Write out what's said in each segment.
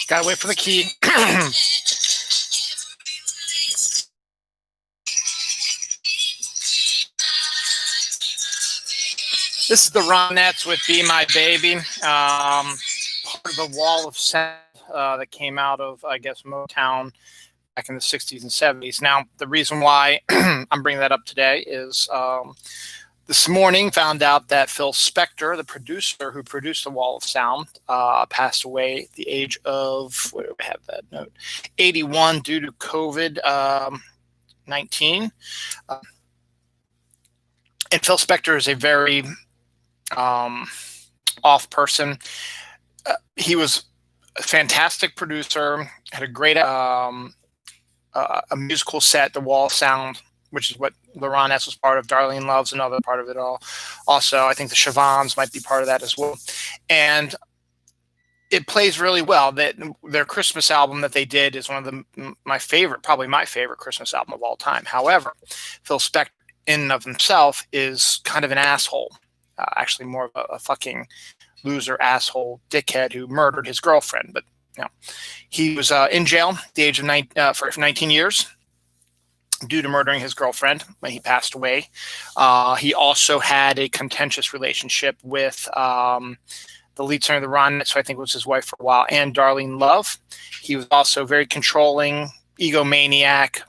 Gotta wait for the key. This is the Ronettes with "Be My Baby," part of the wall of sound that came out of, I guess, Motown back in the 60s and 70s. Now, the reason why I'm bringing that up today is this morning found out that Phil Spector, the producer who produced the Wall of Sound, passed away at the age of, where do we have that note, 81 due to COVID-19. And Phil Spector is a very off person. He was a fantastic producer, had a great a musical set, The Wall of Sound, which is what the Ronettes was part of. Darlene Love's another part of it all. Also, I think the Chavons might be part of that as well. And it plays really well. That their Christmas album that they did is one of my favorite, probably my favorite Christmas album of all time. However, Phil Spector in and of himself is kind of an asshole. Actually, more of a fucking loser, asshole, dickhead who murdered his girlfriend. But you know, he was in jail at the age of 19 years due to murdering his girlfriend when he passed away. He also had a contentious relationship with the lead singer of the Ronettes, who I think was his wife for a while, and Darlene Love. He was also very controlling, egomaniac,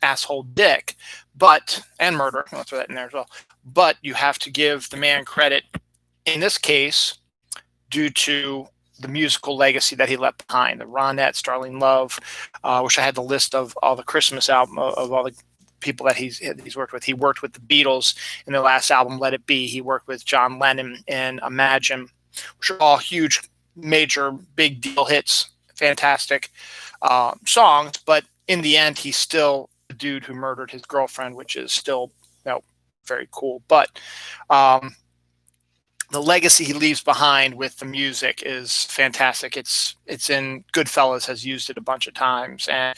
asshole dick, and murderer. I'll throw that in there as well. But you have to give the man credit in this case due to the musical legacy that he left behind. The Ronettes, Darlene Love, wish I had the list of all the Christmas album of all the people that he's worked with. He worked with the Beatles in their last album, Let It Be. He worked with John Lennon in Imagine, which are all huge, major, big deal hits, fantastic songs. But in the end, he's still the dude who murdered his girlfriend, which is still, very cool. But the legacy he leaves behind with the music is fantastic. It's in Goodfellas, has used it a bunch of times, and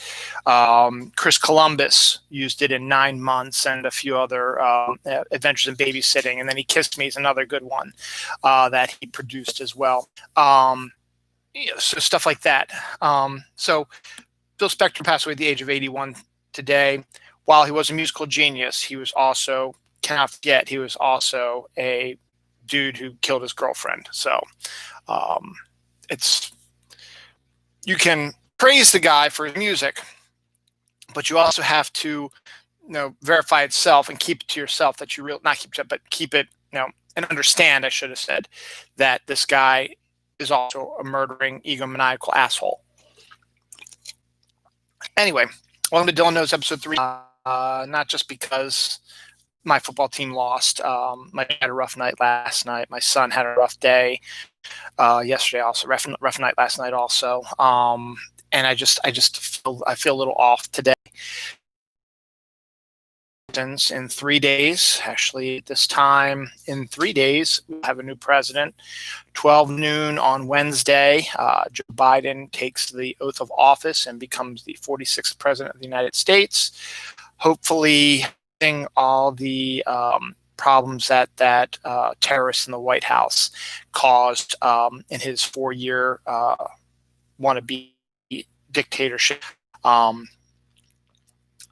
Chris Columbus used it in 9 Months and a few other Adventures in Babysitting, and then He Kissed Me is another good one that he produced as well. So stuff like that. So Phil Spector passed away at the age of 81 today. While he was a musical genius, he was also, cannot forget, he was also a dude who killed his girlfriend. So you can praise the guy for his music, but you also have to verify itself and keep it to yourself that you not keep it, but keep it, and understand, I should have said, that this guy is also a murdering, egomaniacal asshole. Anyway, welcome to Dylan Knows episode 3. Not just because my football team lost. My dad had a rough night last night. My son had a rough day yesterday. Also, rough night last night. Also, and I feel a little off today. In 3 days, actually, this time in 3 days, we'll have a new president. 12 noon on Wednesday, Joe Biden takes the oath of office and becomes the 46th president of the United States. Hopefully, all the problems that terrorists in the White House caused in his 4-year wannabe dictatorship.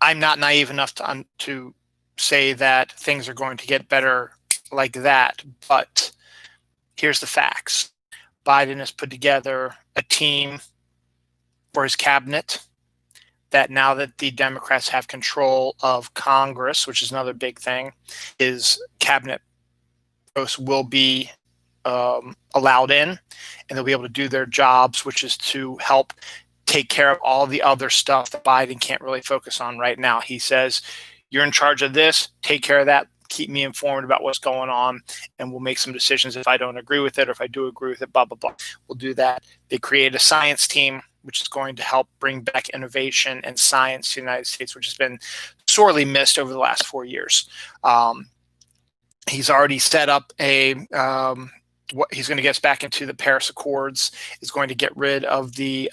I'm not naive enough to say that things are going to get better like that, but here's the facts. Biden has put together a team for his cabinet that, now that the Democrats have control of Congress, which is another big thing, his cabinet posts will be allowed in, and they'll be able to do their jobs, which is to help take care of all the other stuff that Biden can't really focus on right now. He says, you're in charge of this, take care of that, keep me informed about what's going on, and we'll make some decisions if I don't agree with it, or if I do agree with it, blah, blah, blah. We'll do that. They created a science team, which is going to help bring back innovation and science to the United States, which has been sorely missed over the last 4 years. He's already set up he's going to get us back into the Paris Accords. Is going to get rid of the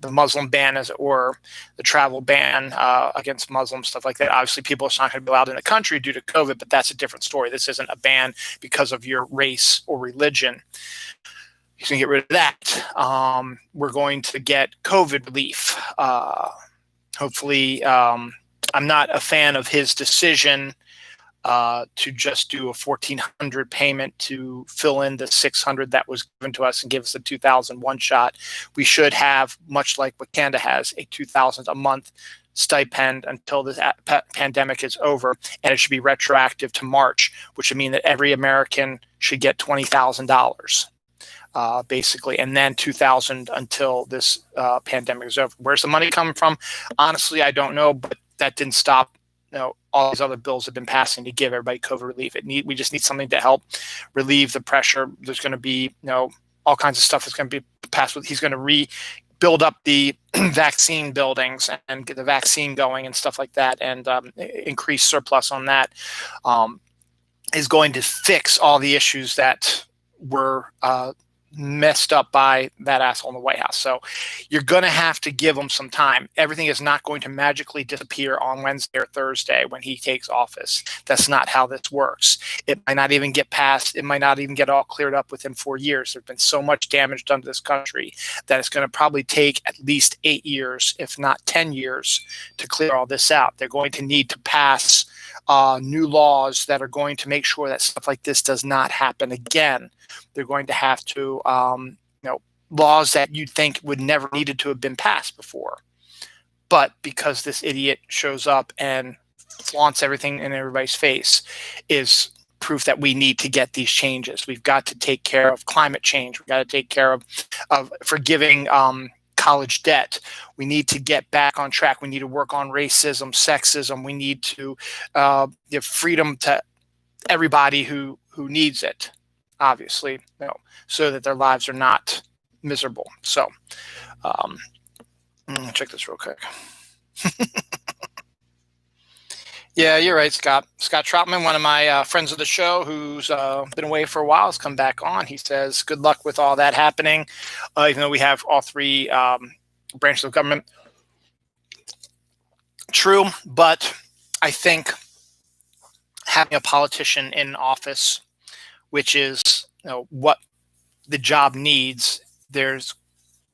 Muslim ban, as it were, the travel ban against Muslims, stuff like that. Obviously, people are not going to be allowed in the country due to COVID, but that's a different story. This isn't a ban because of your race or religion. He's going to get rid of that. We're going to get COVID relief. Hopefully, I'm not a fan of his decision to just do a $1,400 payment to fill in the $600 that was given to us and give us a $2,001 shot. We should have, much like what Canada has, a $2,000 a month stipend until this pandemic is over, and it should be retroactive to March, which would mean that every American should get $20,000. Basically, and then $2,000 until this pandemic is over. Where's the money coming from? Honestly, I don't know, but that didn't stop. All these other bills have been passing to give everybody COVID relief. We just need something to help relieve the pressure. There's going to be, all kinds of stuff that's going to be passed. He's going to rebuild up the vaccine buildings and get the vaccine going and stuff like that, and increase surplus on that. Is going to fix all the issues that were messed up by that asshole in the White House. So you're going to have to give him some time. Everything is not going to magically disappear on Wednesday or Thursday when he takes office. That's not how this works. It might not even get passed. It might not even get all cleared up within 4 years. There's been so much damage done to this country that it's going to probably take at least 8 years, if not 10 years, to clear all this out. They're going to need to pass new laws that are going to make sure that stuff like this does not happen again. They're going to have to, laws that you'd think would never needed to have been passed before. But because this idiot shows up and flaunts everything in everybody's face, is proof that we need to get these changes. We've got to take care of climate change. We've got to take care of forgiving college debt. We need to get back on track. We need to work on racism, sexism. We need to give freedom to everybody who needs it, obviously, so that their lives are not miserable. So check this real quick. Yeah, you're right, Scott. Scott Troutman, one of my friends of the show who's been away for a while, has come back on. He says, good luck with all that happening, even though we have all three branches of government. True, but I think having a politician in office, which is what the job needs, there's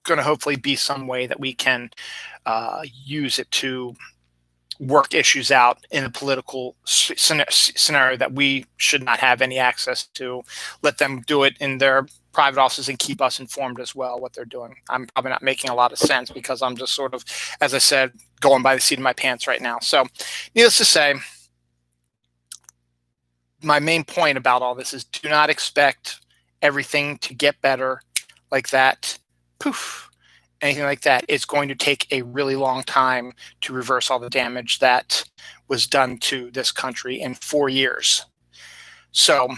going to hopefully be some way that we can use it to work issues out in a political scenario that we should not have any access to. Let them do it in their private offices and keep us informed as well what they're doing. I'm probably not making a lot of sense because I'm just sort of, as I said, going by the seat of my pants right now. So needless to say, my main point about all this is do not expect everything to get better like that. Poof. Anything like that. It's going to take a really long time to reverse all the damage that was done to this country in 4 years. So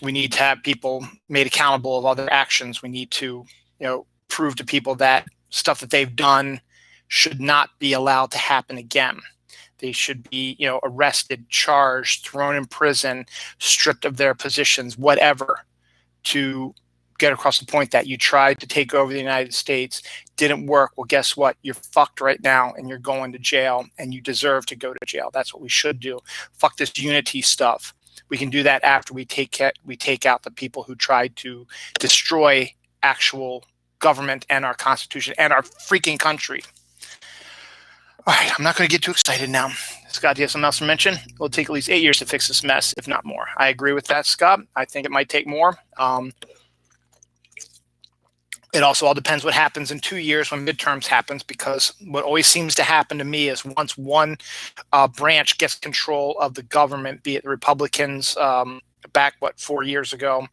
we need to have people made accountable of all their actions. We need to, prove to people that stuff that they've done should not be allowed to happen again. They should be, arrested, charged, thrown in prison, stripped of their positions, whatever, to get across the point that you tried to take over the United States, didn't work. Well, guess what? You're fucked right now and you're going to jail and you deserve to go to jail. That's what we should do. Fuck this unity stuff. We can do that after we take out the people who tried to destroy actual government and our Constitution and our freaking country. All right, I'm not going to get too excited now. Scott, do you have something else to mention? It'll take at least 8 years to fix this mess, if not more. I agree with that, Scott. I think it might take more. It also all depends what happens in 2 years when midterms happens, because what always seems to happen to me is once one branch gets control of the government, be it the Republicans back, 4 years ago,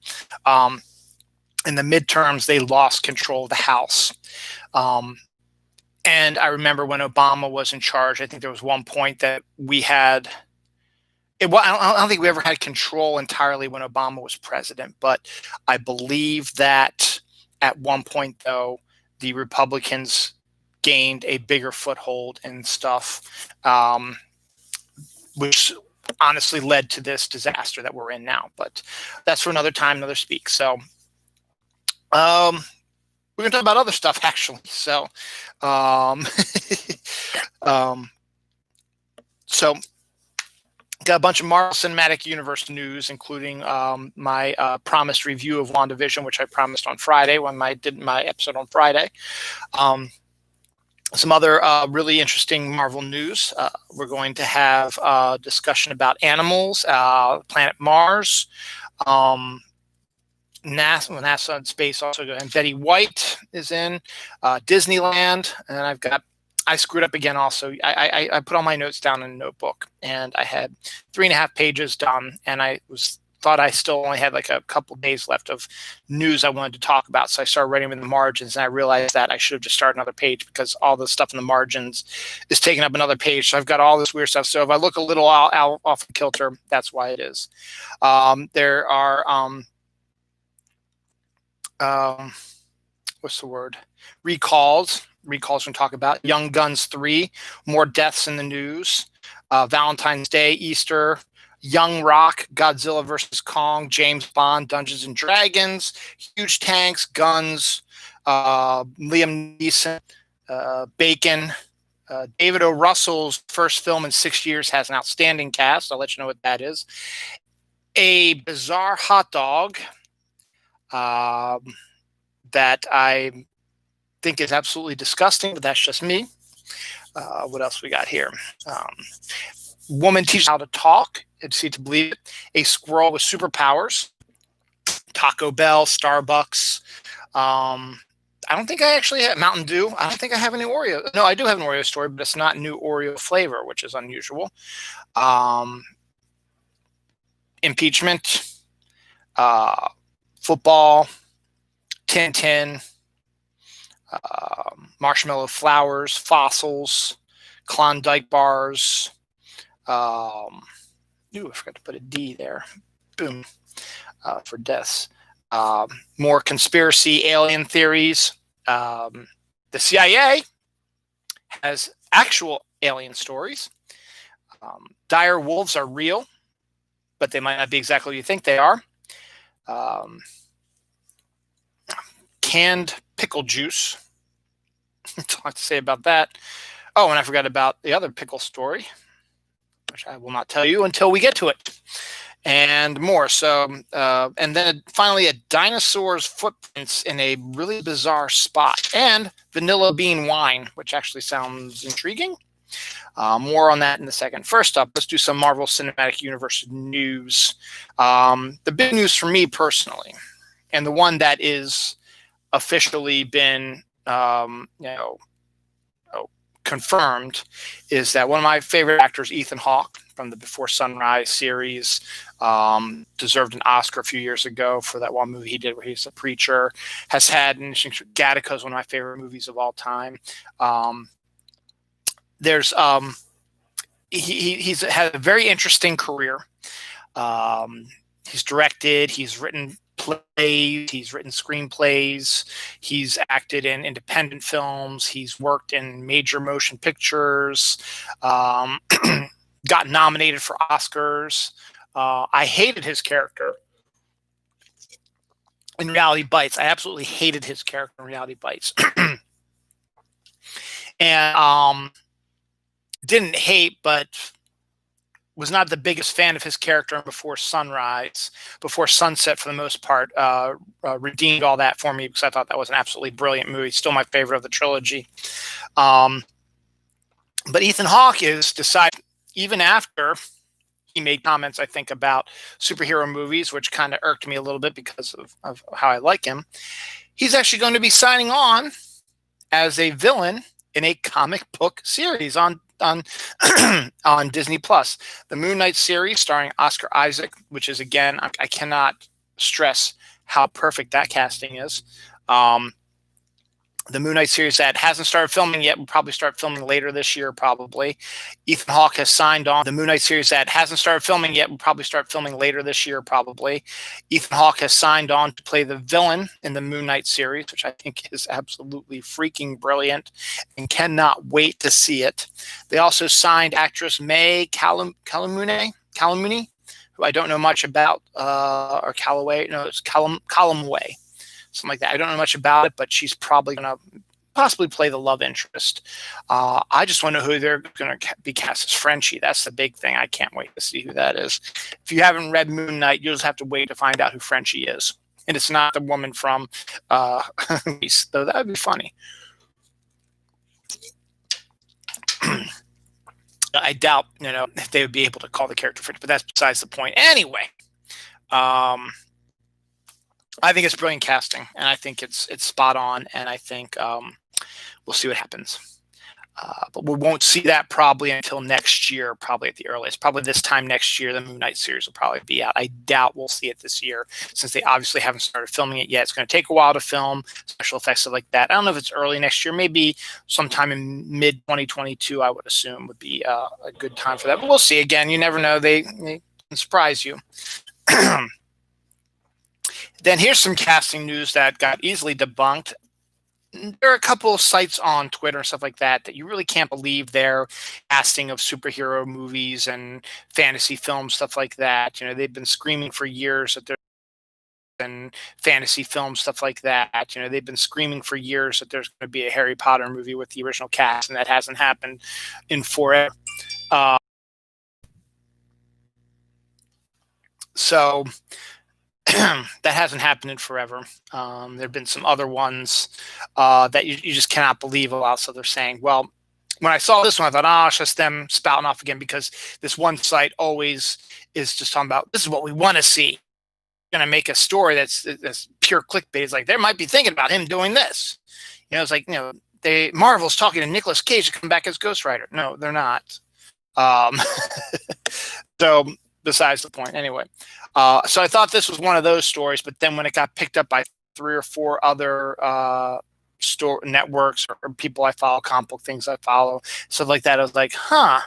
in the midterms, they lost control of the House. And I remember when Obama was in charge, I think there was one point that we had I don't think we ever had control entirely when Obama was president, but I believe that at one point, though, the Republicans gained a bigger foothold and stuff, which honestly led to this disaster that we're in now. But that's for another time, another speak. So we're going to talk about other stuff, actually. So so got a bunch of Marvel Cinematic Universe news, including my promised review of WandaVision, which I promised on Friday when I did my episode on Friday. Some other really interesting Marvel news. We're going to have a discussion about animals, planet Mars, NASA and space also, and Betty White is in Disneyland, and I screwed up again also. I put all my notes down in a notebook, and I had 3.5 pages done, and thought I still only had like a couple days left of news I wanted to talk about. So I started writing in the margins, and I realized that I should have just started another page because all the stuff in the margins is taking up another page. So I've got all this weird stuff. So if I look a little out off the kilter, that's why it is. There are what's the word? Recalls we can talk about. Young Guns 3, more deaths in the news. Valentine's Day, Easter, Young Rock, Godzilla vs. Kong, James Bond, Dungeons and Dragons, Huge Tanks, Guns, Liam Neeson, Bacon. David O. Russell's first film in 6 years has an outstanding cast. I'll let you know what that is. A bizarre hot dog that I think is absolutely disgusting, but that's just me. What else we got here? Woman teaches how to talk. It's see to believe it. A squirrel with superpowers. Taco Bell, Starbucks. I don't think I actually have Mountain Dew. I don't think I have any Oreo. No, I do have an Oreo story, but it's not new Oreo flavor, which is unusual. Impeachment. Football. Tintin. Marshmallow flowers, fossils, Klondike bars. I forgot to put a D there. Boom. For deaths. More conspiracy, alien theories. The CIA has actual alien stories. Dire wolves are real, but they might not be exactly what you think they are. Canned pickle juice. That's all I have to say about that. Oh, and I forgot about the other pickle story, which I will not tell you until we get to it, and more. So, and then finally, a dinosaur's footprints in a really bizarre spot, and vanilla bean wine, which actually sounds intriguing. More on that in a second. First up, let's do some Marvel Cinematic Universe news. The big news for me personally, and the one that is officially been confirmed, is that one of my favorite actors, Ethan Hawke from the Before Sunrise series, deserved an Oscar a few years ago for that one movie he did where he's a preacher. Has had Gattaca is one of my favorite movies of all time. He's had a very interesting career. He's directed, he's written plays, he's written screenplays, he's acted in independent films, he's worked in major motion pictures, got nominated for Oscars. I hated his character in Reality Bites. I absolutely hated his character in Reality Bites. And didn't hate, but was not the biggest fan of his character in Before Sunrise. Before Sunset, for the most part, redeemed all that for me because I thought that was an absolutely brilliant movie. Still my favorite of the trilogy. But Ethan Hawke is decided, even after he made comments, I think, about superhero movies, which kind of irked me a little bit because of how I like him. He's actually going to be signing on as a villain in a comic book series on Disney Plus, the Moon Knight series starring Oscar Isaac, which is, again, I cannot stress how perfect that casting is. The Moon Knight series that hasn't started filming yet will probably start filming later this year, probably. Ethan Hawke has signed on. The Moon Knight series that hasn't started filming yet will probably start filming later this year, probably. Ethan Hawke has signed on to play the villain in the Moon Knight series, which I think is absolutely freaking brilliant and cannot wait to see it. They also signed actress May Calamune, who I don't know much about, or Calloway. No, it's Columway. Something like that. I don't know much about it, but she's probably going to possibly play the love interest. I just want to know who they're going to be cast as Frenchie. That's the big thing. I can't wait to see who that is. If you haven't read Moon Knight, you'll just have to wait to find out who Frenchie is. And it's not the woman from Grease, though that would be funny. I doubt, if they would be able to call the character Frenchie, but that's besides the point. Anyway, I think it's brilliant casting, and I think it's spot on, and I think we'll see what happens. But we won't see that probably until next year, probably at the earliest. Probably this time next year, the Moon Knight series will probably be out. I doubt we'll see it this year, since they obviously haven't started filming it yet. It's going to take a while to film, special effects, stuff like that. I don't know if it's early next year. Maybe sometime in mid-2022, I would assume, would be a good time for that. But we'll see. Again, you never know. They can surprise you. Then here's some casting news that got easily debunked. There are a couple of sites on Twitter and stuff like that you really can't believe their casting of superhero movies and fantasy films, stuff like that. They've been screaming for years that there's and fantasy films, stuff like that. They've been screaming for years that there's going to be a Harry Potter movie with the original cast, and that hasn't happened in forever. So that hasn't happened in forever. There have been some other ones that you just cannot believe about. So they're saying, well, when I saw this one, I thought, it's just them spouting off again, because this one site always is just talking about, this is what we want to see. Going to make a story that's pure clickbait. It's like, they might be thinking about him doing this. It's like, Marvel's talking to Nicolas Cage to come back as Ghost Rider. No, they're not. So besides the point. Anyway, so I thought this was one of those stories, but then when it got picked up by 3 or 4 other store networks or people I follow, comic book things I follow, stuff like that, I was like, huh.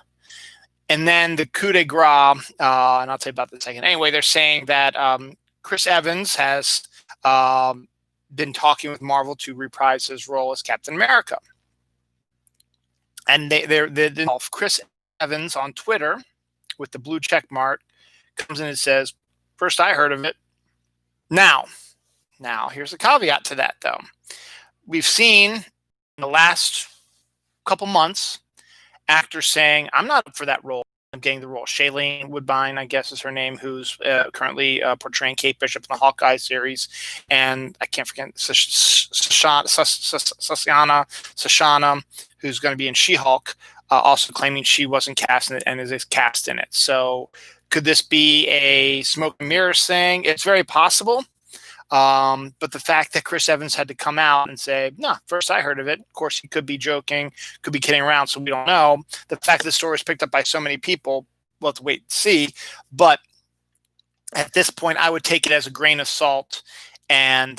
And then the coup de grace, and I'll tell you about that in a second. Anyway, they're saying that Chris Evans has been talking with Marvel to reprise his role as Captain America. And they're Chris Evans on Twitter with the blue check mark comes in and says, first I heard of it. Now, here's a caveat to that, though. We've seen in the last couple months actors saying, I'm not up for that role. I'm getting the role. Shailene Woodbine, I guess is her name, who's currently portraying Kate Bishop in the Hawkeye series. And I can't forget Sashana, who's going to be in She-Hulk, also claiming she wasn't cast in it and is cast in it. So could this be a smoke and mirrors thing? It's very possible. But the fact that Chris Evans had to come out and say, no, first I heard of it. Of course, he could be joking, could be kidding around, so we don't know. The fact that the story was picked up by so many people, we'll have to wait and see. But at this point, I would take it as a grain of salt and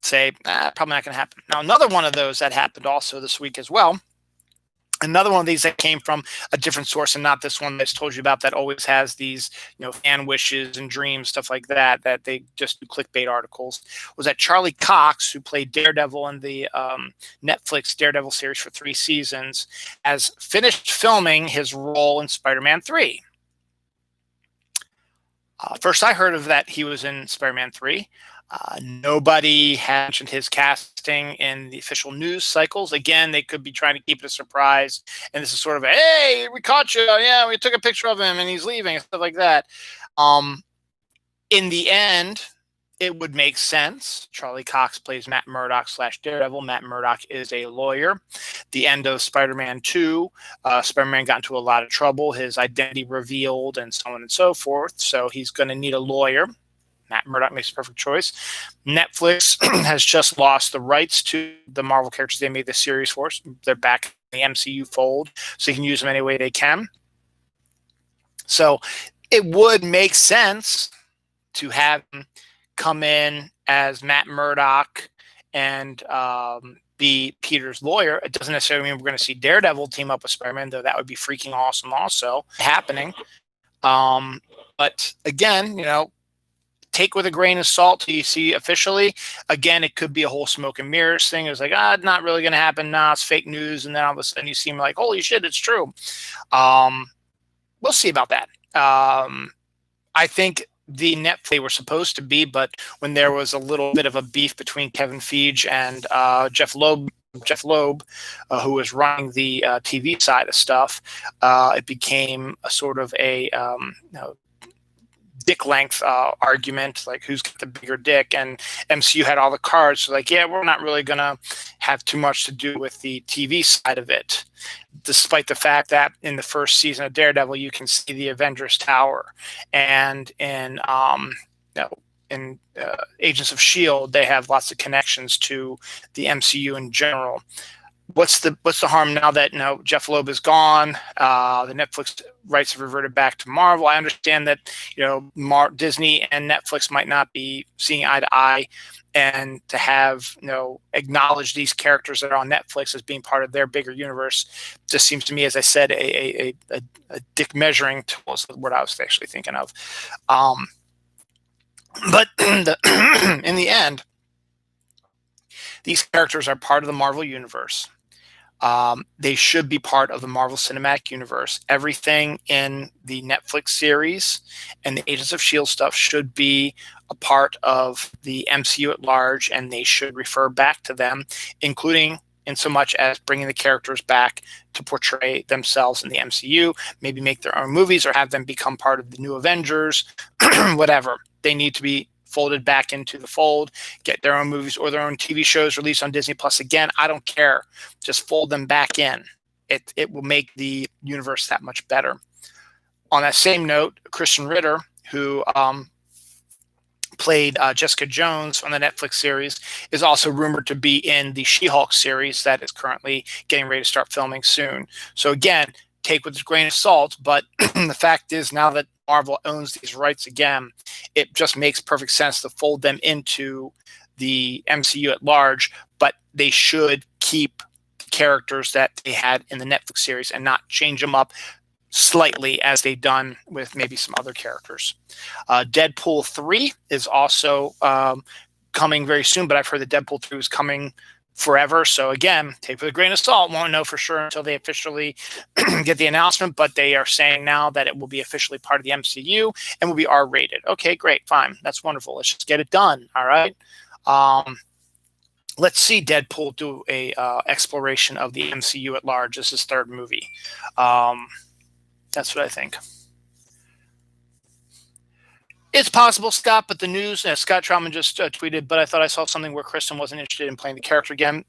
say, probably not going to happen. Now, another one of those that happened also this week as well, another one of these that came from a different source and not this one that's told you about, that always has these, fan wishes and dreams, stuff like that they just do clickbait articles, was that Charlie Cox, who played Daredevil in the Netflix Daredevil series for 3 seasons, has finished filming his role in Spider-Man 3. First I heard of that he was in Spider-Man 3. Nobody had mentioned his casting in the official news cycles. Again, they could be trying to keep it a surprise. And this is sort of a, hey, we caught you. Yeah, we took a picture of him and he's leaving and stuff like that. In the end, it would make sense. Charlie Cox plays Matt Murdock / Daredevil. Matt Murdock is a lawyer. The end of Spider-Man 2, Spider-Man got into a lot of trouble. His identity revealed and so on and so forth. So he's going to need a lawyer. Matt Murdock makes a perfect choice. Netflix has just lost the rights to the Marvel characters they made the series for. They're back in the MCU fold, so you can use them any way they can. So it would make sense to have him come in as Matt Murdock and be Peter's lawyer. It doesn't necessarily mean we're going to see Daredevil team up with Spider-Man, though that would be freaking awesome also happening. But again, take with a grain of salt till you see officially. Again, it could be a whole smoke and mirrors thing. It was like, not really going to happen. Nah, it's fake news. And then all of a sudden you see him like, holy shit, it's true. We'll see about that. I think the Netflix they were supposed to be, but when there was a little bit of a beef between Kevin Feige and Jeff Loeb Jeff Loeb, who was running the TV side of stuff, it became a sort of a dick length argument, like who's got the bigger dick, and MCU had all the cards. So like, yeah, we're not really gonna have too much to do with the TV side of it, despite the fact that in the first season of Daredevil, you can see the Avengers Tower, and in Agents of Shield, they have lots of connections to the MCU in general. What's the harm now that Jeff Loeb is gone? The Netflix rights have reverted back to Marvel. I understand that Disney and Netflix might not be seeing eye to eye, and to have acknowledge these characters that are on Netflix as being part of their bigger universe just seems to me, as I said, a dick measuring tool is the word I was actually thinking of. But in the end, these characters are part of the Marvel universe. They should be part of the Marvel Cinematic Universe. Everything in the Netflix series and the Agents of S.H.I.E.L.D. stuff should be a part of the MCU at large, and they should refer back to them, including in so much as bringing the characters back to portray themselves in the MCU, maybe make their own movies or have them become part of the new Avengers, whatever. They need to be folded back into the fold, get their own movies or their own TV shows released on Disney Plus. Again, I don't care. Just fold them back in. It will make the universe that much better. On that same note, Krysten Ritter, who played Jessica Jones on the Netflix series, is also rumored to be in the She-Hulk series that is currently getting ready to start filming soon. So again, take with a grain of salt, but the fact is, now that Marvel owns these rights again, it just makes perfect sense to fold them into the MCU at large, but they should keep the characters that they had in the Netflix series and not change them up slightly as they've done with maybe some other characters. Deadpool 3 is also coming very soon, but I've heard that Deadpool 3 is coming forever. So again, take with a grain of salt. Won't know for sure until they officially get the announcement, but they are saying now that it will be officially part of the MCU and will be R-rated. Okay, great, fine. That's wonderful. Let's just get it done. All right. Let's see Deadpool do a exploration of the MCU at large. This is his third movie. That's what I think. It's possible, Scott, but the news, Scott Troutman just tweeted, but I thought I saw something where Kristen wasn't interested in playing the character again.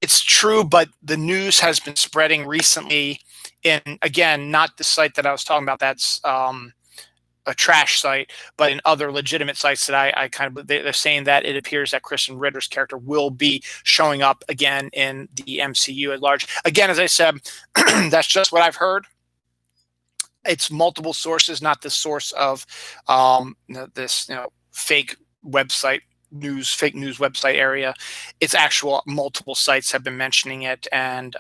It's true, but the news has been spreading recently in, again, not the site that I was talking about, that's a trash site, but in other legitimate sites that I kind of, they're saying that it appears that Krysten Ritter's character will be showing up again in the MCU at large. Again, as I said, that's just what I've heard. It's multiple sources, not the source of this fake website news, fake news website area. It's actual multiple sites have been mentioning it, and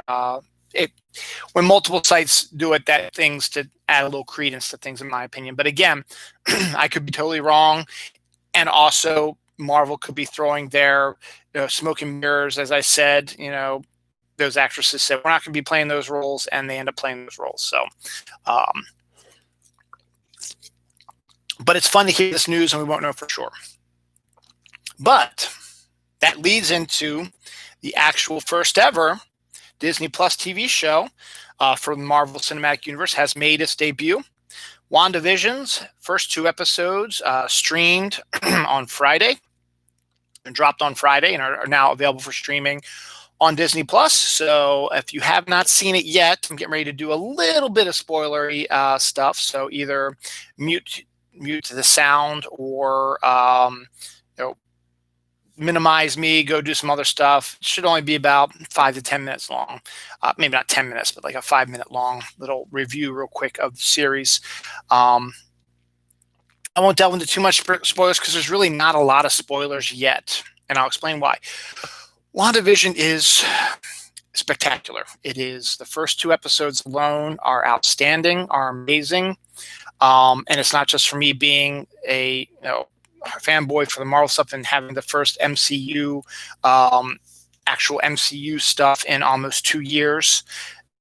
when multiple sites do it, that things to add a little credence to things, in my opinion. But again, I could be totally wrong, and also Marvel could be throwing their smoke and mirrors, as I said. Those actresses said we're not going to be playing those roles, and they end up playing those roles. So, but it's fun to hear this news, and we won't know for sure. But that leads into the actual first ever Disney Plus TV show for the Marvel Cinematic Universe has made its debut. WandaVision's first 2 episodes streamed on Friday and dropped on Friday and are now available for streaming on Disney Plus. So if you have not seen it yet, I'm getting ready to do a little bit of spoilery stuff. So either mute the sound or minimize me, go do some other stuff. It should only be about 5 to 10 minutes long. Maybe not 10 minutes, but like a 5-minute long little review real quick of the series. I won't delve into too much spoilers because there's really not a lot of spoilers yet, and I'll explain why. WandaVision is spectacular. It is, the first 2 episodes alone are outstanding, are amazing. And it's not just for me being a fanboy for the Marvel stuff and having the first MCU, actual MCU stuff in almost 2 years.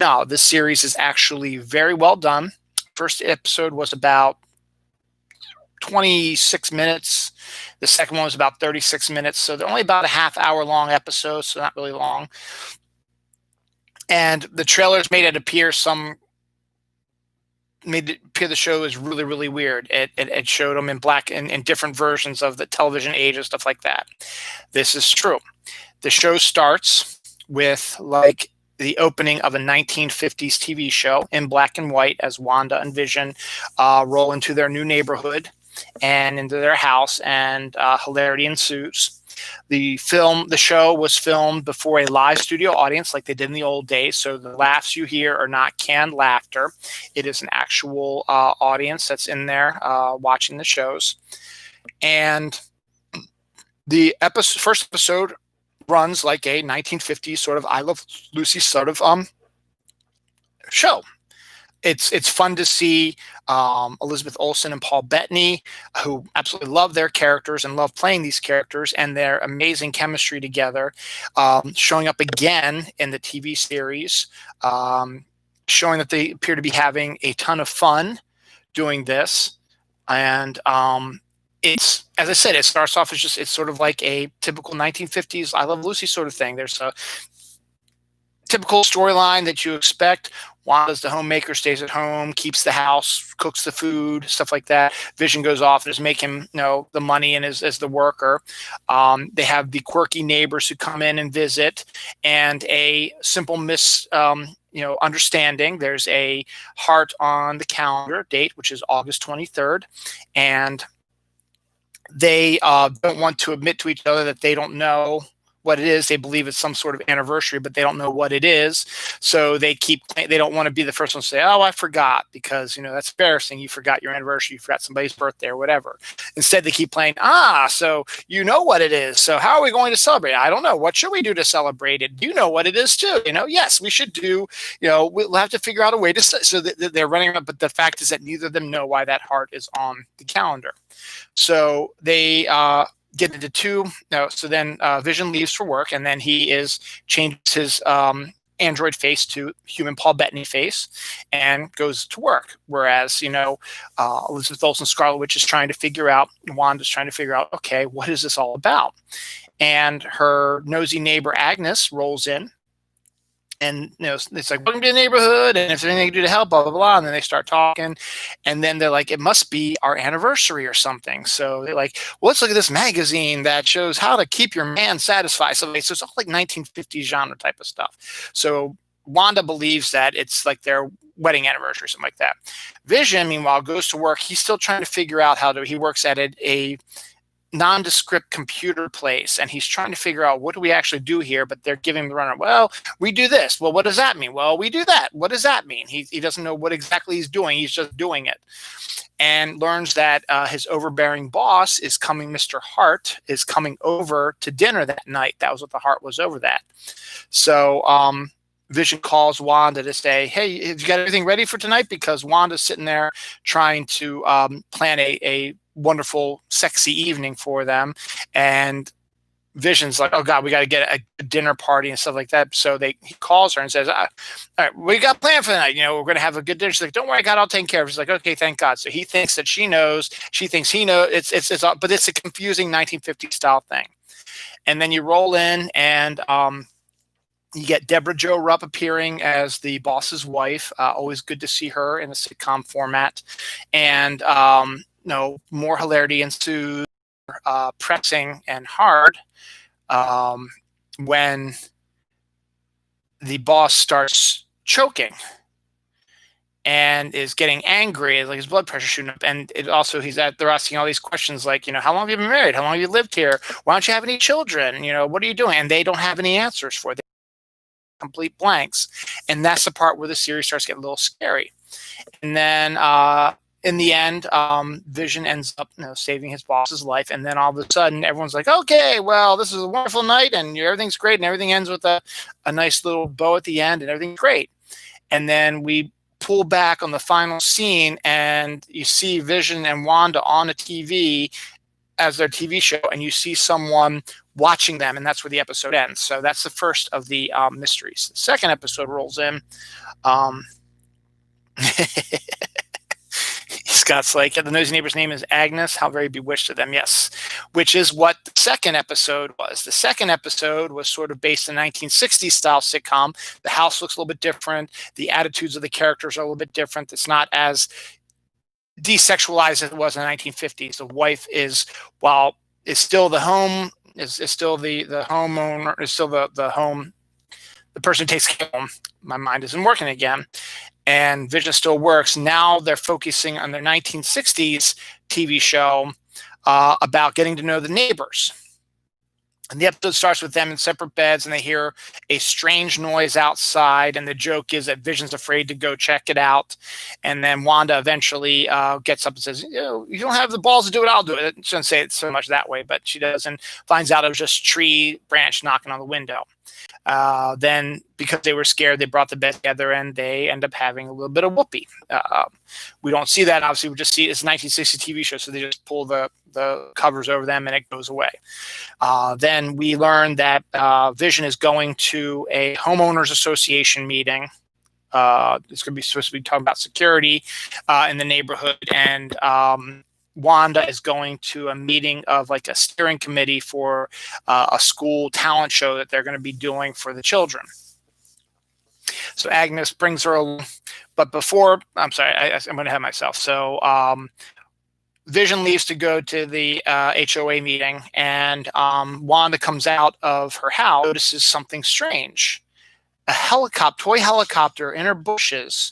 No, this series is actually very well done. First episode was about 26 minutes. The second one was about 36 minutes. So they're only about a half-hour long episode, so not really long. And the trailers made it appear the show is really, really weird. It showed them in in different versions of the television age and stuff like that. This is true. The show starts with like the opening of a 1950s TV show in black and white as Wanda and Vision roll into their new neighborhood and into their house, and hilarity ensues. The show was filmed before a live studio audience like they did in the old days. So the laughs you hear are not canned laughter. It is an actual audience that's in there watching the shows. And the first episode runs like a 1950s sort of I Love Lucy sort of show. It's fun to see Elizabeth Olsen and Paul Bettany, who absolutely love their characters and love playing these characters, and their amazing chemistry together, showing up again in the TV series, showing that they appear to be having a ton of fun doing this. And it's, as I said, it starts off as it's sort of like a typical 1950s I Love Lucy sort of thing. There's a typical storyline that you expect. Wanda's the homemaker, stays at home, keeps the house, cooks the food, stuff like that. Vision goes off and is making the money and is the worker. They have the quirky neighbors who come in and visit, and a simple understanding. There's a heart on the calendar date, which is August 23rd, and they don't want to admit to each other that they don't know what it is. They believe it's some sort of anniversary, but they don't know what it is. So they don't want to be the first one to say, oh, I forgot, because, that's embarrassing. You forgot your anniversary. You forgot somebody's birthday or whatever. Instead, they keep playing, so you know what it is. So how are we going to celebrate? I don't know. What should we do to celebrate it? You know what it is too. Yes, we should do, we'll have to figure out a way to, so that they're running around. But the fact is that neither of them know why that heart is on the calendar. So they, get into two. So then Vision leaves for work, and then he changes his android face to human Paul Bettany face and goes to work. Whereas, Elizabeth Olsen, Scarlet Witch, Wanda's trying to figure out, okay, what is this all about? And her nosy neighbor Agnes rolls in. And it's like, welcome to the neighborhood, and if there's anything you can do to help, blah, blah, blah. And then they start talking, and then they're like, it must be our anniversary or something. So they're like, well, let's look at this magazine that shows how to keep your man satisfied. So it's all like 1950s genre type of stuff. So Wanda believes that it's like their wedding anniversary or something like that. Vision, meanwhile, goes to work. He's still trying to figure out he works at a nondescript computer place, and he's trying to figure out, what do we actually do here? But they're giving him the runner. Well, we do this. Well, what does that mean? Well, we do that. What does that mean? He doesn't know what exactly he's doing. He's just doing it, and learns that his overbearing boss is coming. Mr. Hart is coming over to dinner that night. That was what the heart was over that. So Vision calls Wanda to say, hey, have you got everything ready for tonight? Because Wanda's sitting there trying to plan a wonderful, sexy evening for them. And Vision's like, oh God, we got to get a dinner party and stuff like that. So he calls her and says, all right, we got planned for the night. We're going to have a good dinner. She's like, don't worry, God, I'll take care of it. She's like, okay, thank God. So he thinks that she knows. She thinks he knows. But it's a confusing 1950s style thing. And then you roll in, and you get Deborah Jo Rupp appearing as the boss's wife. Always good to see her in a sitcom format. And more hilarity ensues, pressing and hard, when the boss starts choking and is getting angry, like his blood pressure shooting up. And they're asking all these questions like, how long have you been married? How long have you lived here? Why don't you have any children? What are you doing? And they don't have any answers for it. They're complete blanks. And that's the part where the series starts getting a little scary. And then in the end, Vision ends up saving his boss's life. And then all of a sudden, everyone's like, okay, well, this is a wonderful night, and everything's great, and everything ends with a nice little bow at the end, and everything's great. And then we pull back on the final scene, and you see Vision and Wanda on a TV as their TV show, and you see someone watching them, and that's where the episode ends. So that's the first of the mysteries. The second episode rolls in. He's Scott's like, the nosy neighbor's name is Agnes. How very bewitched of them. Yes. Which is what the second episode was. The second episode was sort of based in 1960s style sitcom. The house looks a little bit different. The attitudes of the characters are a little bit different. It's not as desexualized as it was in the 1950s. The wife is still the home, is still the homeowner, is still the home, the person who takes care of home. My mind isn't working again. And Vision still works. Now they're focusing on their 1960s TV show about getting to know the neighbors. And the episode starts with them in separate beds, and they hear a strange noise outside. And the joke is that Vision's afraid to go check it out. And then Wanda eventually gets up and says, you don't have the balls to do it, I'll do it. She doesn't say it so much that way, but she does, and finds out it was just tree branch knocking on the window. Then, because they were scared, they brought the bed together, and they end up having a little bit of whoopee. We don't see that, obviously. We just see it's a 1960s TV show, so they just pull the covers over them, and it goes away. Then we learn that Vision is going to a homeowners association meeting. It's going to be supposed to be talking about security in the neighborhood, and Wanda is going to a meeting of like a steering committee for a school talent show that they're going to be doing for the children. So Agnes brings her along, but before, I'm sorry, I'm going to have myself. So Vision leaves to go to the HOA meeting, and Wanda comes out of her house, notices something strange. A toy helicopter in her bushes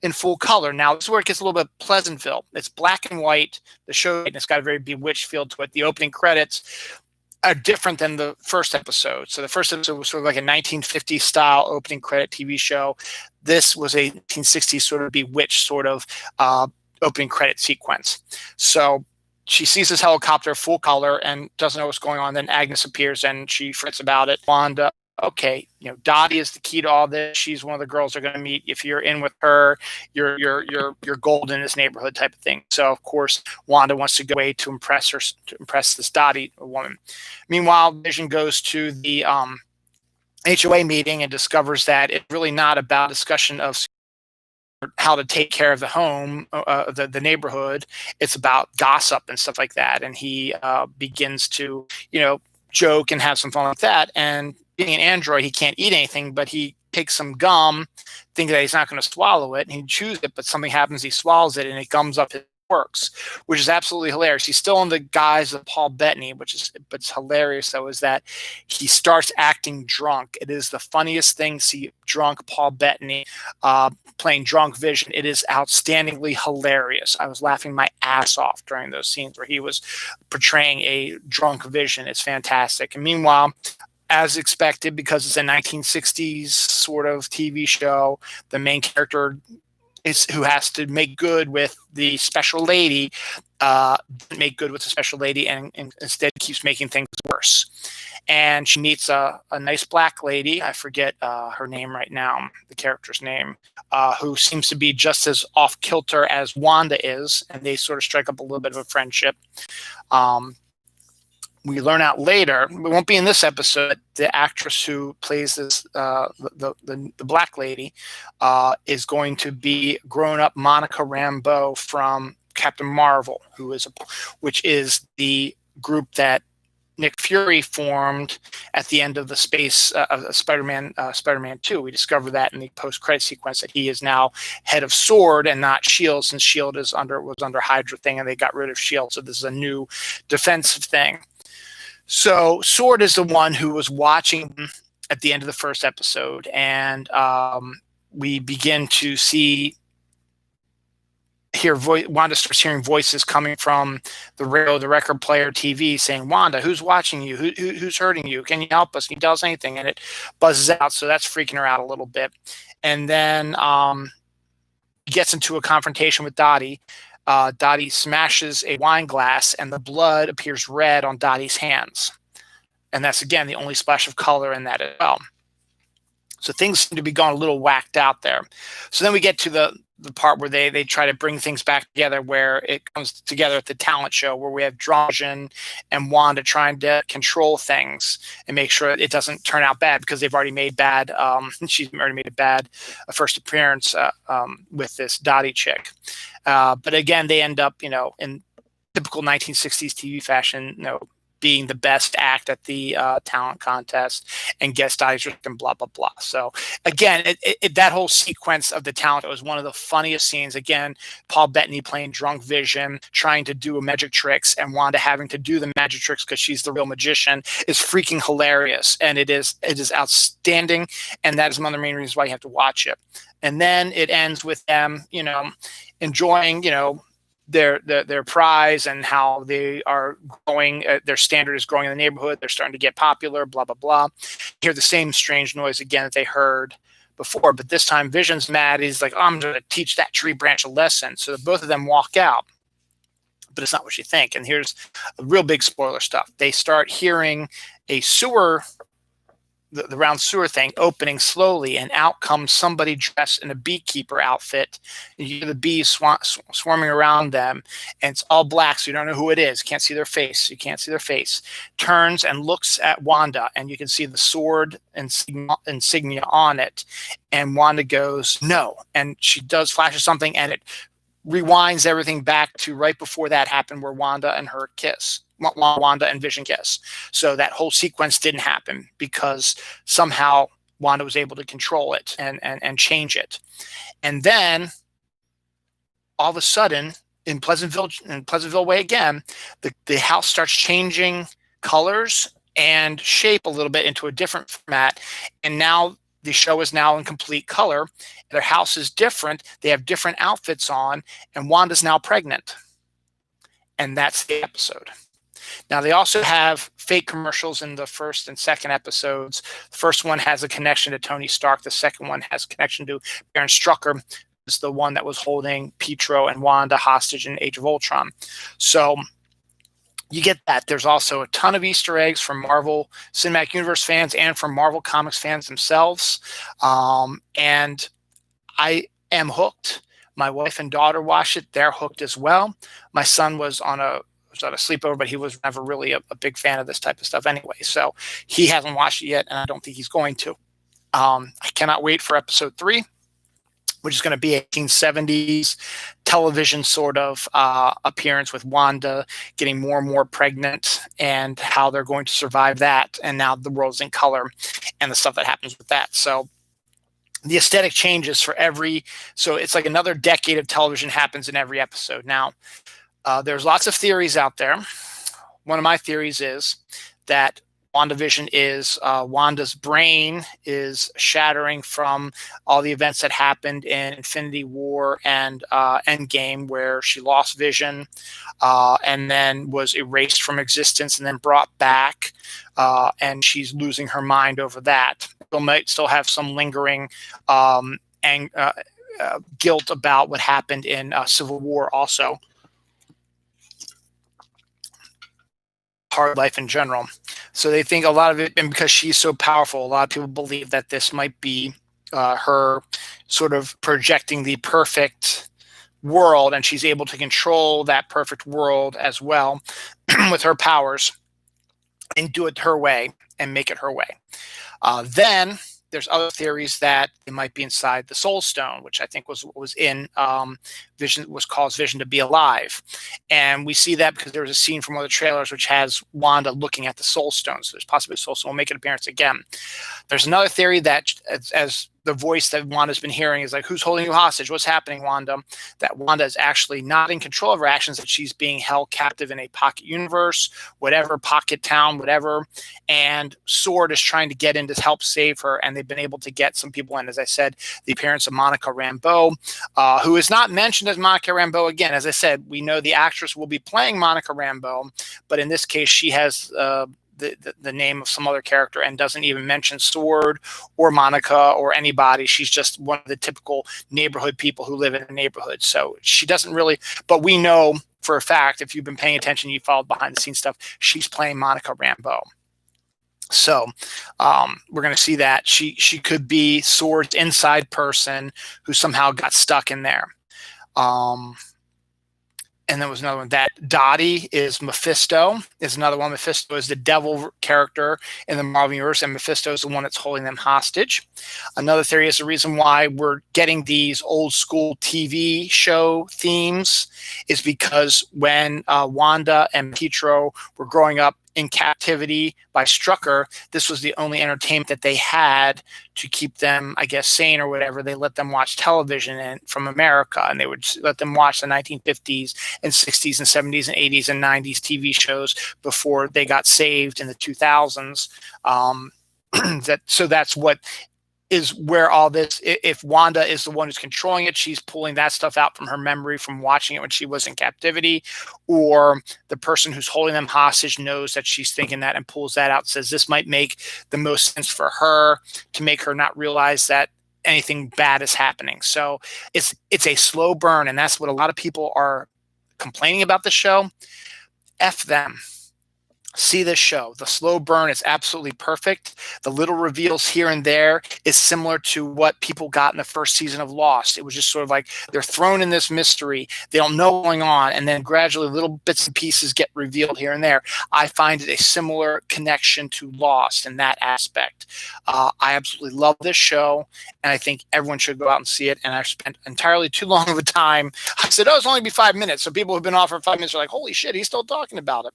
in full color. Now, this is where it gets a little bit Pleasantville. It's black and white, the show, and it's got a very bewitched feel to it. The opening credits are different than the first episode. So the first episode was sort of like a 1950s style opening credit TV show. This was a 1960s sort of bewitched sort of opening credit sequence. So she sees this helicopter full color and doesn't know what's going on. Then Agnes appears and she frets about it. Wanda, okay, Dottie is the key to all this. She's one of the girls they're going to meet. If you're in with her, you're golden in this neighborhood type of thing. So of course, Wanda wants to go away to impress this Dottie woman. Meanwhile, Vision goes to the HOA meeting and discovers that it's really not about discussion of how to take care of the home, the neighborhood. It's about gossip and stuff like that. And he begins to, joke and have some fun with that. And being an android, he can't eat anything, but he takes some gum, thinking that he's not going to swallow it, and he chews it, but something happens, he swallows it, and it gums up his works, which is absolutely hilarious. He's still in the guise of Paul Bettany, but it's hilarious, though, is that he starts acting drunk. It is the funniest thing to see drunk Paul Bettany playing drunk Vision. It is outstandingly hilarious. I was laughing my ass off during those scenes where he was portraying a drunk Vision. It's fantastic. And meanwhile, as expected, because it's a 1960s sort of TV show, the main character who has to make good with the special lady, make good with the special lady, and instead keeps making things worse. And she meets a nice black lady. I forget her name right now, the character's name, who seems to be just as off kilter as Wanda is, and they sort of strike up a little bit of a friendship. We learn out later, it won't be in this episode, the actress who plays this, the black lady, is going to be grown-up Monica Rambeau from Captain Marvel, which is the group that Nick Fury formed at the end of the space of Spider-Man 2. We discover that in the post-credit sequence that he is now head of SWORD and not SHIELD, since SHIELD was under Hydra thing and they got rid of SHIELD. So this is a new defensive thing. So SWORD is the one who was watching at the end of the first episode, and we begin to Wanda starts hearing voices coming from the radio, the record player, TV, saying, "Wanda, who's watching you? Who's hurting you? Can you help us? Can you tell us anything?" And it buzzes out, so that's freaking her out a little bit. And then gets into a confrontation with Dottie. Dottie smashes a wine glass, and the blood appears red on Dottie's hands. And that's, again, the only splash of color in that as well. So things seem to be going a little whacked out there. So then we get to the part where they try to bring things back together, where it comes together at the talent show, where we have Drajan and Wanda trying to control things and make sure it doesn't turn out bad, because they've already made bad. She's already made a bad first appearance with this Dottie chick. But again, they end up, in typical 1960s TV fashion, being the best act at the talent contest and guest Dottie's and blah, blah, blah. So again, that whole sequence of the talent was one of the funniest scenes. Again, Paul Bettany playing drunk Vision, trying to do magic tricks, and Wanda having to do the magic tricks because she's the real magician, is freaking hilarious. And it is outstanding. And that is one of the main reasons why you have to watch it. And then it ends with them, enjoying, their prize, and how they are growing, their standard is growing in the neighborhood. They're starting to get popular, blah, blah, blah. Hear the same strange noise again that they heard before, but this time Vision's mad. He's like, I'm going to teach that tree branch a lesson. So both of them walk out, but it's not what you think. And here's a real big spoiler stuff. They start hearing a sewer, the round sewer thing opening slowly, and out comes somebody dressed in a beekeeper outfit. And you hear the bees swarming around them, and it's all black, so you don't know who it is. Can't see their face. You can't see their face. Turns and looks at Wanda, and you can see the sword insignia on it. And Wanda goes, no. And she does flashes something, and it rewinds everything back to right before that happened, where Wanda and her kiss. Wanda and Vision kiss. So that whole sequence didn't happen because somehow Wanda was able to control it and change it. And then all of a sudden, in Pleasantville way again, the house starts changing colors and shape a little bit into a different format. And now the show is now in complete color. Their house is different. They have different outfits on, and Wanda's now pregnant. And that's the episode. Now, they also have fake commercials in the first and second episodes. The first one has a connection to Tony Stark. The second one has a connection to Baron Strucker, who's the one that was holding Pietro and Wanda hostage in Age of Ultron. So you get that. There's also a ton of Easter eggs from Marvel Cinematic Universe fans and from Marvel Comics fans themselves. And I am hooked. My wife and daughter watch it. They're hooked as well. My son was on a sleepover, but he was never really a big fan of this type of stuff anyway. So he hasn't watched it yet, and I don't think he's going to. I cannot wait for episode 3, which is going to be 1870s television sort of appearance, with Wanda getting more and more pregnant, and how they're going to survive that. And now the world's in color, and the stuff that happens with that. So the aesthetic changes so it's like another decade of television happens in every episode. Now, there's lots of theories out there. One of my theories is that WandaVision is Wanda's brain is shattering from all the events that happened in Infinity War and Endgame, where she lost Vision and then was erased from existence and then brought back, and she's losing her mind over that. She might still have some lingering guilt about what happened in Civil War also. Hard life in general. So they think a lot of it, and because she's so powerful, a lot of people believe that this might be her sort of projecting the perfect world, and she's able to control that perfect world as well with her powers and do it her way and make it her way. Then there's other theories that it might be inside the Soul Stone, which I think was in Vision, was caused Vision to be alive. And we see that because there was a scene from one of the trailers which has Wanda looking at the Soul Stone. So there's possibly a Soul Stone will make an appearance again. There's another theory that as the voice that Wanda's been hearing is like, who's holding you hostage? What's happening, Wanda? That Wanda is actually not in control of her actions, that she's being held captive in a pocket universe, whatever, pocket town, whatever. And SWORD is trying to get in to help save her, and they've been able to get some people in. As I said, the appearance of Monica Rambeau, who is not mentioned as Monica Rambeau again. As I said, we know the actress will be playing Monica Rambeau, but in this case, she has the name of some other character and doesn't even mention SWORD or Monica or anybody. She's just one of the typical neighborhood people who live in a neighborhood. So she doesn't really, but we know for a fact, if you've been paying attention, you followed behind the scenes stuff, she's playing Monica Rambeau. So we're going to see that she could be Sword's inside person who somehow got stuck in there. And there was another one. That Dottie is Mephisto, is another one. Mephisto is the devil character in the Marvel Universe, and Mephisto is the one that's holding them hostage. Another theory is the reason why we're getting these old school TV show themes is because when Wanda and Pietro were growing up in captivity by Strucker, this was the only entertainment that they had to keep them, I guess, sane or whatever. They let them watch television from America, and they would let them watch the 1950s and 60s and 70s and 80s and 90s TV shows before they got saved in the 2000s. So that's what is where all this, if Wanda is the one who's controlling it, she's pulling that stuff out from her memory from watching it when she was in captivity, or the person who's holding them hostage knows that she's thinking that and pulls that out, says this might make the most sense for her to make her not realize that anything bad is happening. So it's a slow burn, and that's what a lot of people are complaining about the show. F them. See this show. The slow burn is absolutely perfect. The little reveals here and there is similar to what people got in the first season of Lost. It was just sort of like they're thrown in this mystery. They don't know what's going on, and then gradually little bits and pieces get revealed here and there. I find it a similar connection to Lost in that aspect. I absolutely love this show, and I think everyone should go out and see it. And I've spent entirely too long of a time. I said, oh, it's only be 5 minutes. So people who've been off for 5 minutes are like, holy shit, he's still talking about it.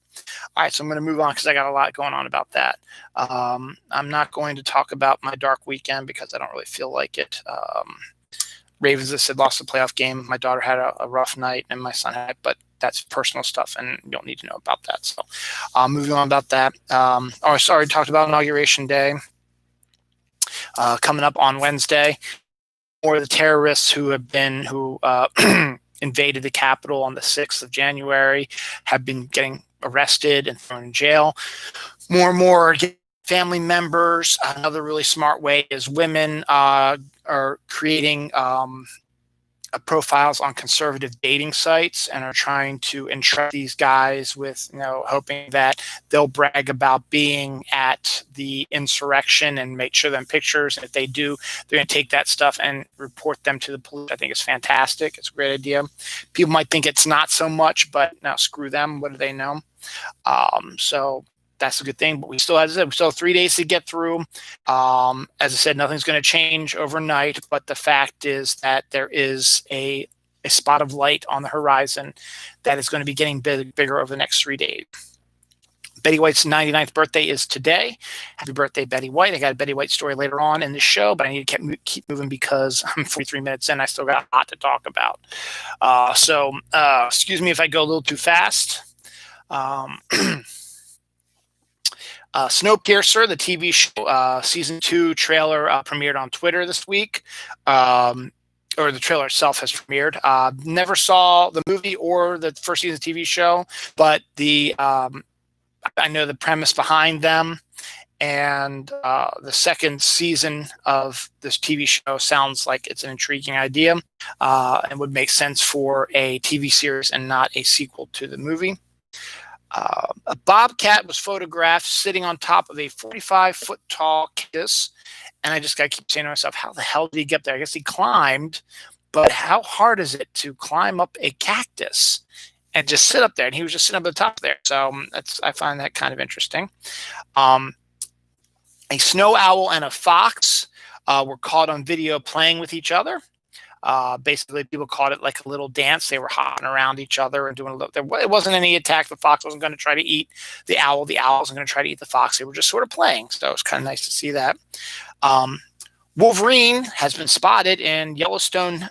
All right, so I'm going to move on because I got a lot going on about that. I'm not going to talk about my dark weekend because I don't really feel like it. Ravens, as I said, lost the playoff game. My daughter had a rough night, and my son had, but that's personal stuff, and you don't need to know about that. So moving on about that. Talked about Inauguration Day coming up on Wednesday. More of the terrorists who invaded the Capitol on the 6th of January have been getting arrested and thrown in jail. More and more family members. Another really smart way is women are creating profiles on conservative dating sites and are trying to entrap these guys with, hoping that they'll brag about being at the insurrection and make sure them pictures. And if they do, they're going to take that stuff and report them to the police. I think it's fantastic. It's a great idea. People might think it's not so much, but now screw them. What do they know? So that's a good thing, but we still have 3 days to get through. As I said, nothing's going to change overnight, but the fact is that there is a spot of light on the horizon that is going to be getting bigger over the next 3 days. Betty White's 99th birthday is today. Happy birthday, Betty White. I got a Betty White story later on in the show, but I need to keep moving because I'm 43 minutes in. I still got a lot to talk about. So excuse me if I go a little too fast. Snowpiercer, the TV show, season 2 trailer premiered on Twitter this week, or the trailer itself has premiered. Never saw the movie or the first season TV show, but I know the premise behind them, and the second season of this TV show sounds like it's an intriguing idea and would make sense for a TV series and not a sequel to the movie. A bobcat was photographed sitting on top of a 45-foot tall cactus, and I just got to keep saying to myself, how the hell did he get there? I guess he climbed, but how hard is it to climb up a cactus and just sit up there? And he was just sitting up at the top there, so I find that kind of interesting. A snow owl and a fox were caught on video playing with each other. Basically, people called it like a little dance. They were hopping around each other and doing a little. It wasn't any attack. The fox wasn't going to try to eat the owl. The owl wasn't going to try to eat the fox. They were just sort of playing. So it was kind of nice to see that. Wolverine has been spotted in Yellowstone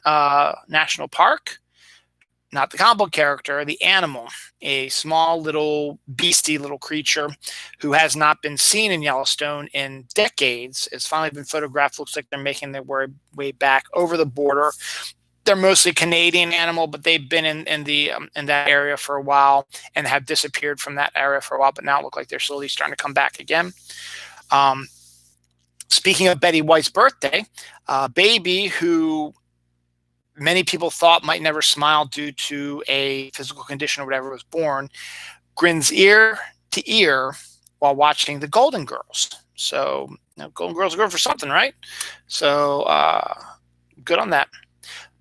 National Park. Not the comic book character, the animal, a small little beastie little creature who has not been seen in Yellowstone in decades. It's finally been photographed. Looks like they're making their way back over the border. They're mostly Canadian animal, but they've been in that area for a while and have disappeared from that area for a while. But now it looks like they're slowly starting to come back again. Speaking of Betty White's birthday, baby who many people thought might never smile due to a physical condition or whatever was born, grins ear to ear while watching the Golden Girls. So, Golden Girls are good for something, right? So, good on that.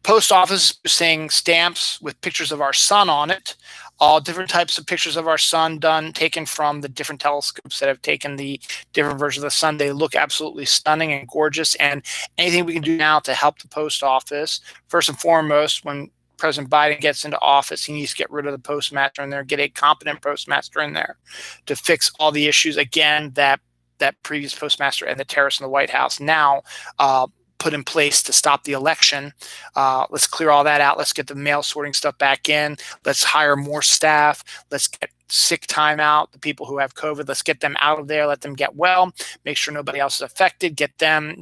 Post office saying stamps with pictures of our sun on it. All different types of pictures of our sun taken from the different telescopes that have taken the different versions of the sun. They look absolutely stunning and gorgeous. And anything we can do now to help the post office, first and foremost, when President Biden gets into office, he needs to get rid of the postmaster in there, get a competent postmaster in there to fix all the issues, again, that previous postmaster and the terrorists in the White House now put in place to stop the election. Let's clear all that out. Let's get the mail sorting stuff back in. Let's hire more staff. Let's get sick time out. The people who have COVID, let's get them out of there. Let them get well. Make sure nobody else is affected. Get them,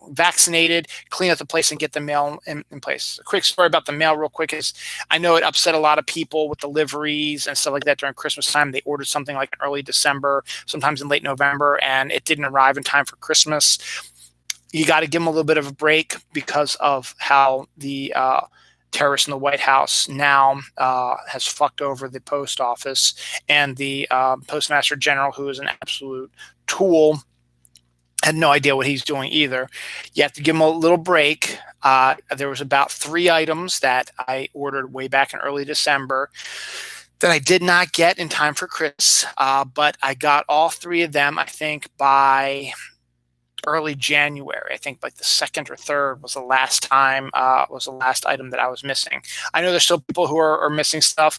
vaccinated. Clean up the place and get the mail in place. A quick story about the mail, real quick, is I know it upset a lot of people with deliveries and stuff like that during Christmas time. They ordered something like in early December, sometimes in late November, and it didn't arrive in time for Christmas. You got to give them a little bit of a break because of how the terrorist in the White House now has fucked over the post office, and the postmaster general, who is an absolute tool, had no idea what he's doing either. You have to give him a little break. There was about 3 items that I ordered way back in early December that I did not get in time for Chris, but I got all 3 of them, I think, by early January. I think like the 2nd or 3rd was the last item that I was missing. I know there's still people who are missing stuff,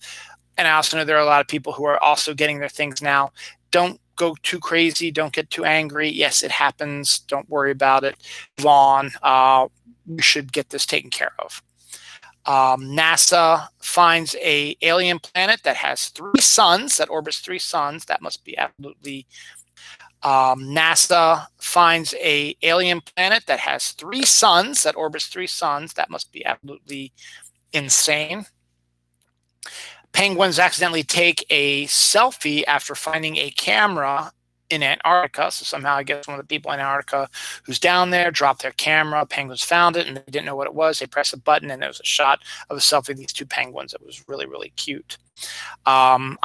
and I also know there are a lot of people who are also getting their things now. Don't go too crazy. Don't get too angry. Yes, it happens. Don't worry about it. Move on. We should get this taken care of. NASA finds a alien planet that has 3 suns, that orbits 3 suns. That must be absolutely NASA finds a alien planet that has 3 suns, that orbits 3 suns. That must be absolutely insane. Penguins accidentally take a selfie after finding a camera in Antarctica. So somehow I guess one of the people in Antarctica who's down there dropped their camera. Penguins found it and they didn't know what it was. They pressed a button and there was a shot of a selfie of these 2 penguins. It was really, really cute. Michael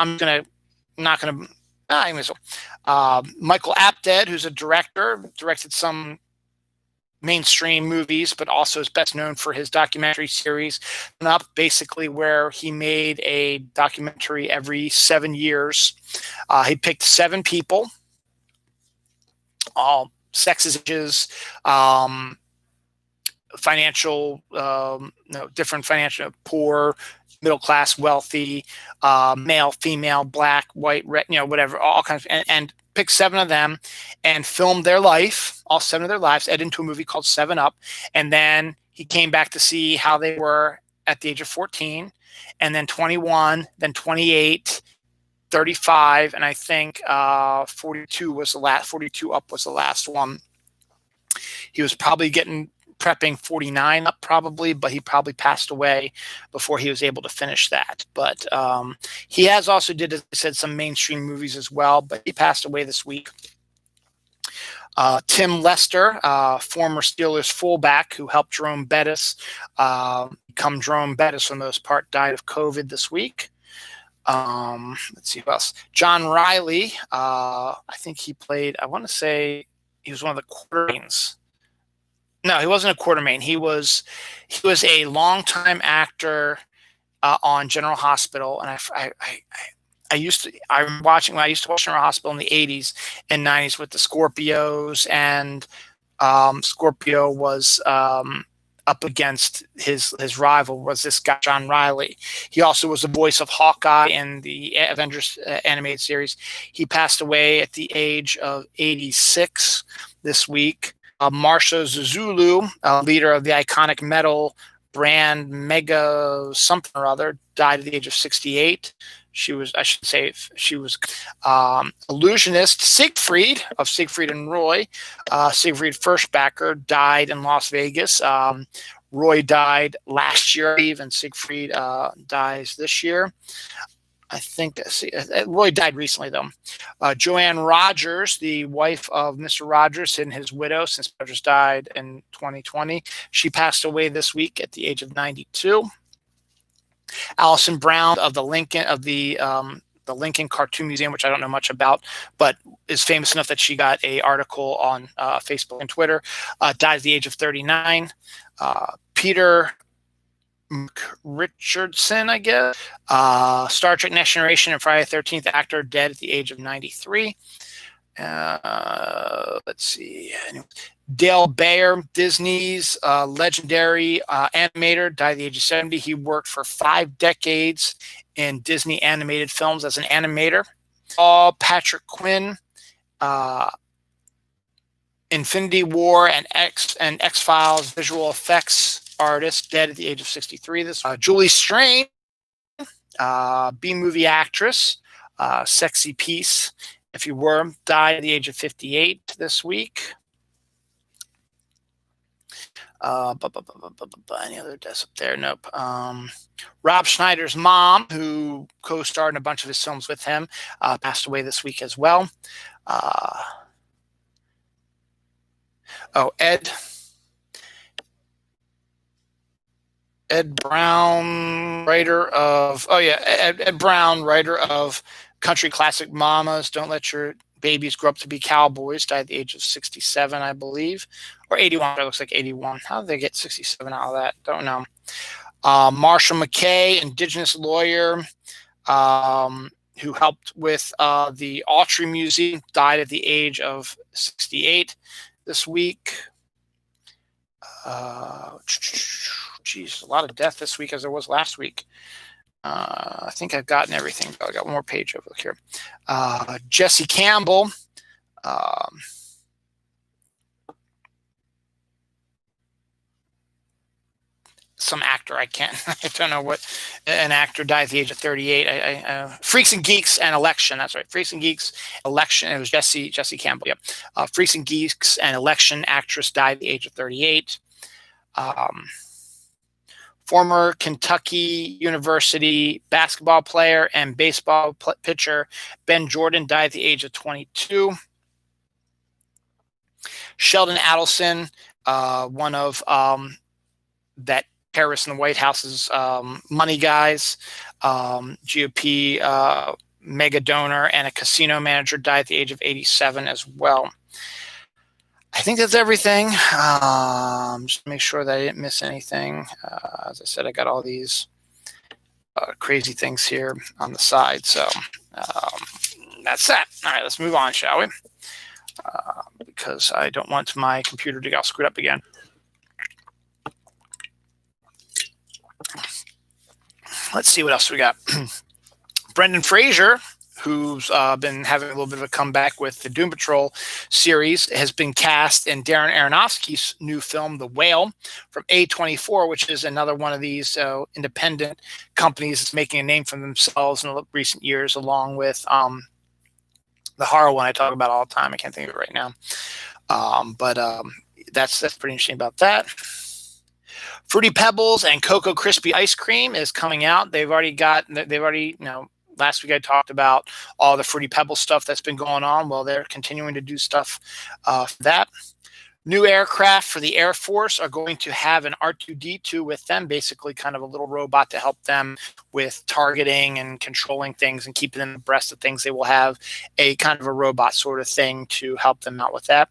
Apted, who's a director, directed some mainstream movies, but also is best known for his documentary series, basically where he made a documentary every 7 years. He picked 7 people, all sexes, ages, financial, different financial, poor, middle class, wealthy, male, female, black, white, red, whatever, all kinds of, and picked 7 of them and filmed their life, all 7 of their lives, edited into a movie called 7 Up. And then he came back to see how they were at the age of 14, and then 21, then 28, 35, and I think 42 was the last. 42 Up was the last one. He was probably prepping 49 Up probably, but he probably passed away before he was able to finish that. But he has also did, as I said, some mainstream movies as well, but he passed away this week. Tim Lester, former Steelers fullback who helped Jerome Bettis become Jerome Bettis for the most part, died of COVID this week. Let's see who else. John Riley, I think he played, I want to say he was one of the Quartermains. No, he wasn't a Quartermain. He was a longtime actor on General Hospital, and I used to watch General Hospital in the 80s and 90s with the Scorpios, and Scorpio was up against his rival was this guy, John Riley. He also was the voice of Hawkeye in the Avengers animated series. He passed away at the age of 86 this week. Marsha Zulu, leader of the iconic metal brand Mega something or other, died at the age of 68. She was illusionist Siegfried of Siegfried and Roy. Siegfried Firstbacker died in Las Vegas. Roy died last year, and Siegfried dies this year. I think Roy died recently, though. Joanne Rogers, the wife of Mr. Rogers and his widow, since Rogers died in 2020, she passed away this week at the age of 92. Allison Brown of the the Lincoln Cartoon Museum, which I don't know much about, but is famous enough that she got a article on Facebook and Twitter. Died at the age of 39. Peter Richardson, I guess. Star Trek Next Generation and Friday the 13th actor, dead at the age of 93. Let's see. Dale Bayer, Disney's legendary animator, died at the age of 70. He worked for 5 decades in Disney animated films as an animator. Patrick Quinn, Infinity War and X-Files visual effects artist, dead at the age of 63. Julie Strain, B-movie actress, Sexy Piece, if you were, died at the age of 58 this week. Any other deaths up there? Nope. Rob Schneider's mom, who co-starred in a bunch of his films with him, passed away this week as well. Ed Brown, writer of Ed Brown, writer of country classic Mamas, Don't Let Your Babies Grow Up to Be Cowboys, died at the age of 67, I believe, or 81. It looks like 81. How did they get 67 out of that? Don't know. Marshall McKay, Indigenous lawyer, who helped with the Autry Museum, died at the age of 68 this week. Geez, a lot of death this week as there was last week. I think I've gotten everything. I got one more page over here. Jesse Campbell. Some actor, I don't know what, an actor died at the age of 38. Freaks and Geeks and Election, that's right. Freaks and Geeks, Election, it was Jesse Campbell, yep. Freaks and Geeks and Election actress died at the age of 38. Former Kentucky University basketball player and baseball pitcher Ben Jordan died at the age of 22. Sheldon Adelson, one of that terrorist in the White House's money guys, GOP mega donor and a casino manager, died at the age of 87 as well. I think that's everything. Just to make sure that I didn't miss anything. As I said, I got all these crazy things here on the side. So that's that. All right, let's move on, shall we? Because I don't want my computer to get all screwed up again. Let's see what else we got. Brendan Fraser, who's been having a little bit of a comeback with the Doom Patrol series, has been cast in Darren Aronofsky's new film, The Whale, from A24, which is another one of these independent companies that's making a name for themselves in the recent years, along with the horror one I talk about all the time. I can't think of it right now. That's pretty interesting about that. Fruity Pebbles and Cocoa Krispy ice cream is coming out. They've already, last week I talked about all the Fruity Pebbles stuff that's been going on. Well, they're continuing to do stuff for that. New aircraft for the Air Force are going to have an R2-D2 with them, basically kind of a little robot to help them with targeting and controlling things and keeping them abreast of things. They will have a kind of a robot sort of thing to help them out with that.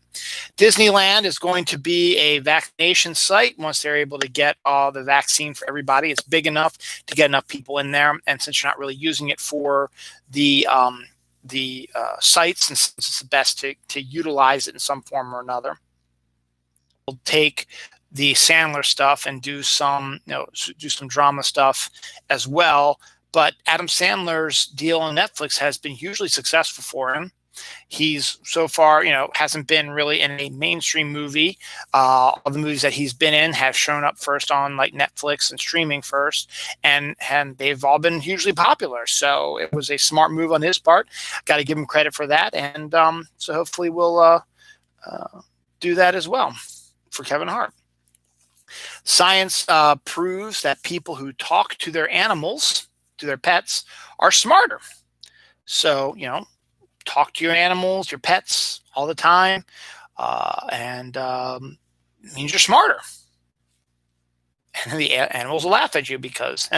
Disneyland is going to be a vaccination site once they're able to get all the vaccine for everybody. It's big enough to get enough people in there. And since you're not really using it for the sites, and since it's the best to utilize it in some form or another, we'll take the Sandler stuff and do some drama stuff as well. But Adam Sandler's deal on Netflix has been hugely successful for him. He's so far, hasn't been really in a mainstream movie. All the movies that he's been in have shown up first on like Netflix and streaming first, and they've all been hugely popular. So it was a smart move on his part. Got to give him credit for that. And so hopefully we'll do that as well for Kevin Hart. Science proves that people who talk to their animals, to their pets, are smarter. So, talk to your animals, your pets all the time, and it means you're smarter. And the animals will laugh at you because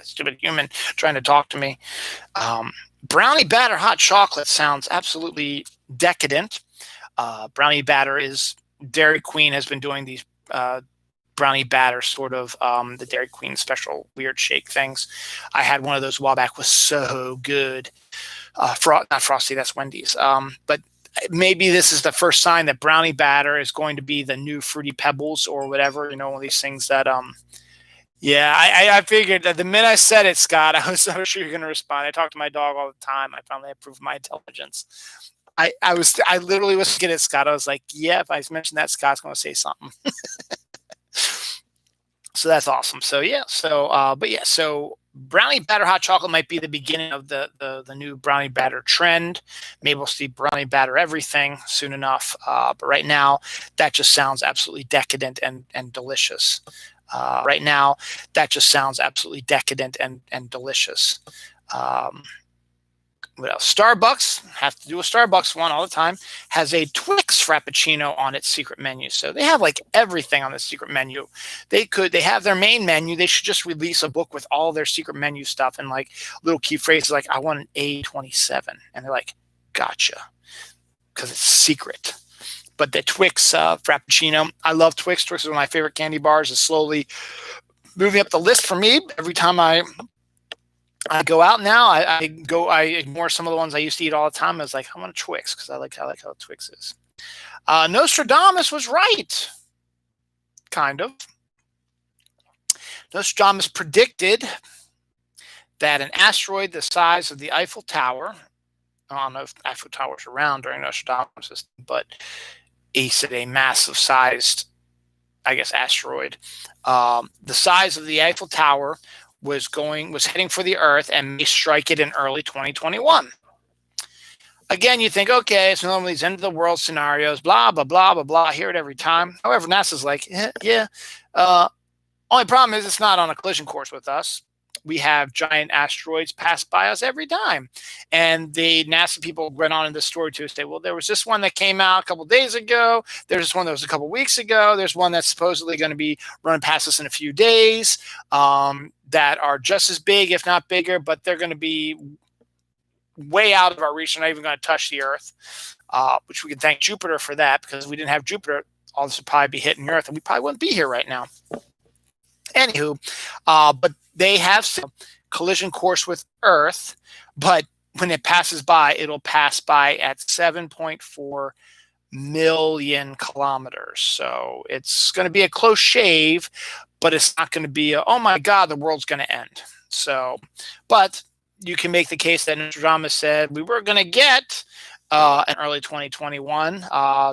stupid human trying to talk to me. Brownie batter hot chocolate sounds absolutely decadent. Brownie batter is Dairy Queen has been doing these brownie batter sort of the Dairy Queen special weird shake things. I had one of those a while back. Was so good. Not Frosty, that's Wendy's. But maybe this is the first sign that brownie batter is going to be the new Fruity Pebbles or whatever. One of these things that yeah, I figured that the minute I said it, Scott, I was so sure you're going to respond. I talk to my dog all the time. I finally approved my intelligence. I literally was looking at Scott. I was like, yeah, if I mention that, Scott's going to say something. So that's awesome. So yeah, so brownie batter hot chocolate might be the beginning of the new brownie batter trend. Maybe we'll see brownie batter everything soon enough. But right now, that just sounds absolutely decadent and delicious. Right now, that just sounds absolutely decadent and delicious. What else? Starbucks, have to do a Starbucks one all the time, has a Twix Frappuccino on its secret menu. So they have like everything on the secret menu. They have their main menu. They should just release a book with all their secret menu stuff and like little key phrases like, I want an A27. And they're like, gotcha. Because it's secret. But the Twix Frappuccino, I love Twix. Twix is one of my favorite candy bars. It's slowly moving up the list for me. Every time I go out now, I ignore some of the ones I used to eat all the time. I was like, I want a Twix because I like how Twix is. Nostradamus was right. Kind of. Nostradamus predicted that an asteroid the size of the Eiffel Tower, I don't know if the Eiffel Tower was around during Nostradamus, but he said a massive sized, I guess, asteroid. The size of the Eiffel Tower was heading for the Earth and may strike it in early 2021. Again, you think, okay, it's normally these end of the world scenarios, blah, blah, blah, blah, blah. I hear it every time. However, NASA's like, yeah. Only problem is it's not on a collision course with us. We have giant asteroids pass by us every time. And the NASA people went on in this story to say, well, there was this one that came out a couple of days ago. There's this one that was a couple of weeks ago. There's one that's supposedly going to be running past us in a few days that are just as big, if not bigger, but they're going to be way out of our reach. They're not even going to touch the Earth, which we can thank Jupiter for that, because if we didn't have Jupiter, all this would probably be hitting the Earth, and we probably wouldn't be here right now. Anywho, but they have some collision course with Earth, but when it passes by, it'll pass by at 7.4 million kilometers. So it's going to be a close shave, but it's not going to be oh my God, the world's going to end. So, but you can make the case that Nostradamus said we were going to get in early 2021,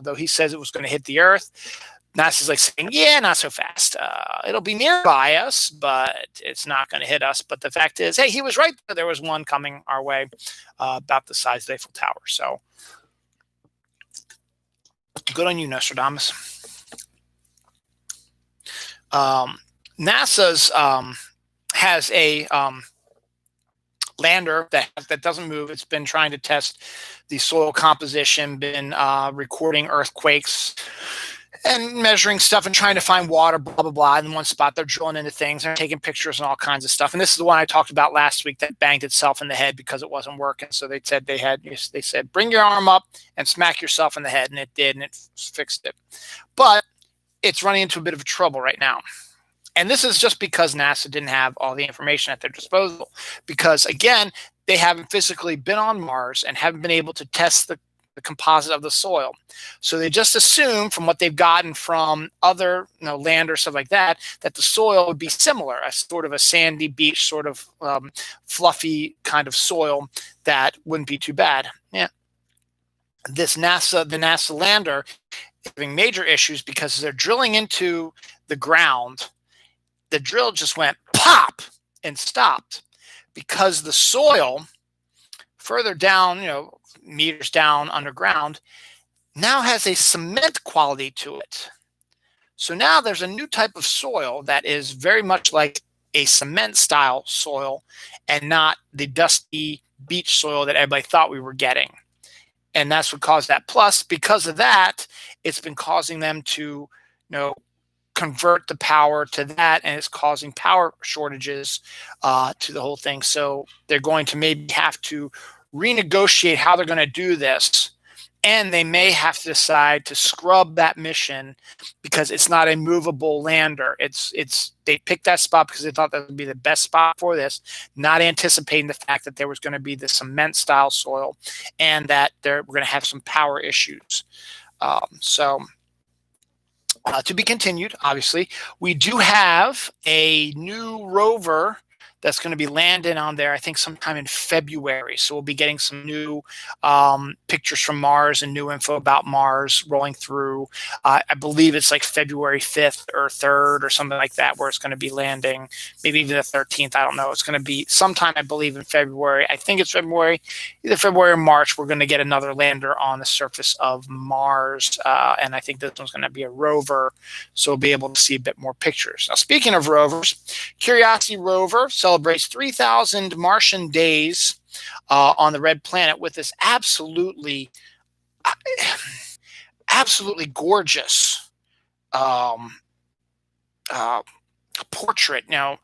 though he says it was going to hit the Earth. NASA's like saying, yeah, not so fast. It'll be nearby us, but it's not going to hit us. But the fact is, hey, he was right. There was one coming our way about the size of the Eiffel Tower. So good on you, Nostradamus. NASA's has a lander that doesn't move. It's been trying to test the soil composition, been recording earthquakes and measuring stuff and trying to find water, blah, blah, blah. In one spot, they're drilling into things. They're taking pictures and all kinds of stuff. And this is the one I talked about last week that banged itself in the head because it wasn't working. So they said, bring your arm up and smack yourself in the head. And it did, and it fixed it. But it's running into a bit of trouble right now. And this is just because NASA didn't have all the information at their disposal. Because, again, they haven't physically been on Mars and haven't been able to test the composite of the soil. So they just assume from what they've gotten from other land or stuff like that, that the soil would be similar, a sort of a sandy beach, sort of fluffy kind of soil that wouldn't be too bad. Yeah. The NASA lander is having major issues because they're drilling into the ground. The drill just went pop and stopped because the soil further down, meters down underground, now has a cement quality to it. So now there's a new type of soil that is very much like a cement style soil and not the dusty beach soil that everybody thought we were getting. And that's what caused that. Plus, because of that, it's been causing them to, convert the power to that, and it's causing power shortages to the whole thing. So they're going to maybe have to renegotiate how they're going to do this. And they may have to decide to scrub that mission because it's not a movable lander. They picked that spot because they thought that would be the best spot for this, not anticipating the fact that there was going to be the cement style soil and that we're going to have some power issues. To be continued, obviously. We do have a new rover that's going to be landing on there, I think, sometime in February. So we'll be getting some new pictures from Mars and new info about Mars rolling through. I believe it's like February 5th or 3rd or something like that, where it's going to be landing, maybe even the 13th. I don't know. It's going to be sometime, I believe, in February. I think it's February, either February or March. We're going to get another lander on the surface of Mars. And I think this one's going to be a rover. So we'll be able to see a bit more pictures. Now, speaking of rovers, Curiosity rover celebrates 3,000 Martian days on the red planet with this absolutely gorgeous portrait now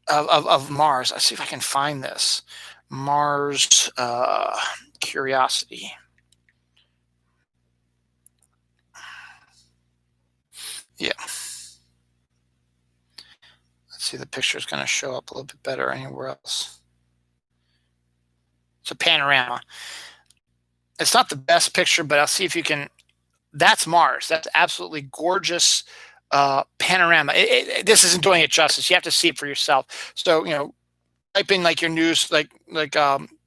of Mars. Let's see if I can find this. Mars Curiosity. Yeah. See, the picture is going to show up a little bit better anywhere else. It's a panorama. It's not the best picture, but I'll see if you can. That's Mars. That's absolutely gorgeous panorama. This isn't doing it justice. You have to see it for yourself. So, type in like your news,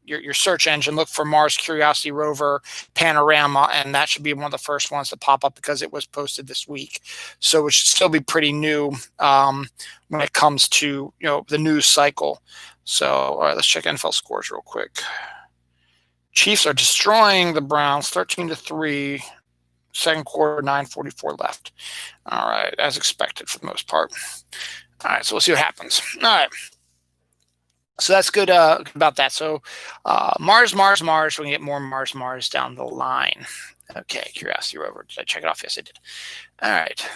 your search engine, look for Mars Curiosity rover panorama, and that should be one of the first ones to pop up because it was posted this week. So it should still be pretty new when it comes to the news cycle. So all right, let's check NFL scores real quick. Chiefs are destroying the Browns 13-3. Second quarter, 9:44 left. All right, as expected for the most part. All right, so we'll see what happens. All right. So that's good about that. So Mars. We're going to get more Mars down the line. Okay, Curiosity rover. Did I check it off? Yes, I did. All right.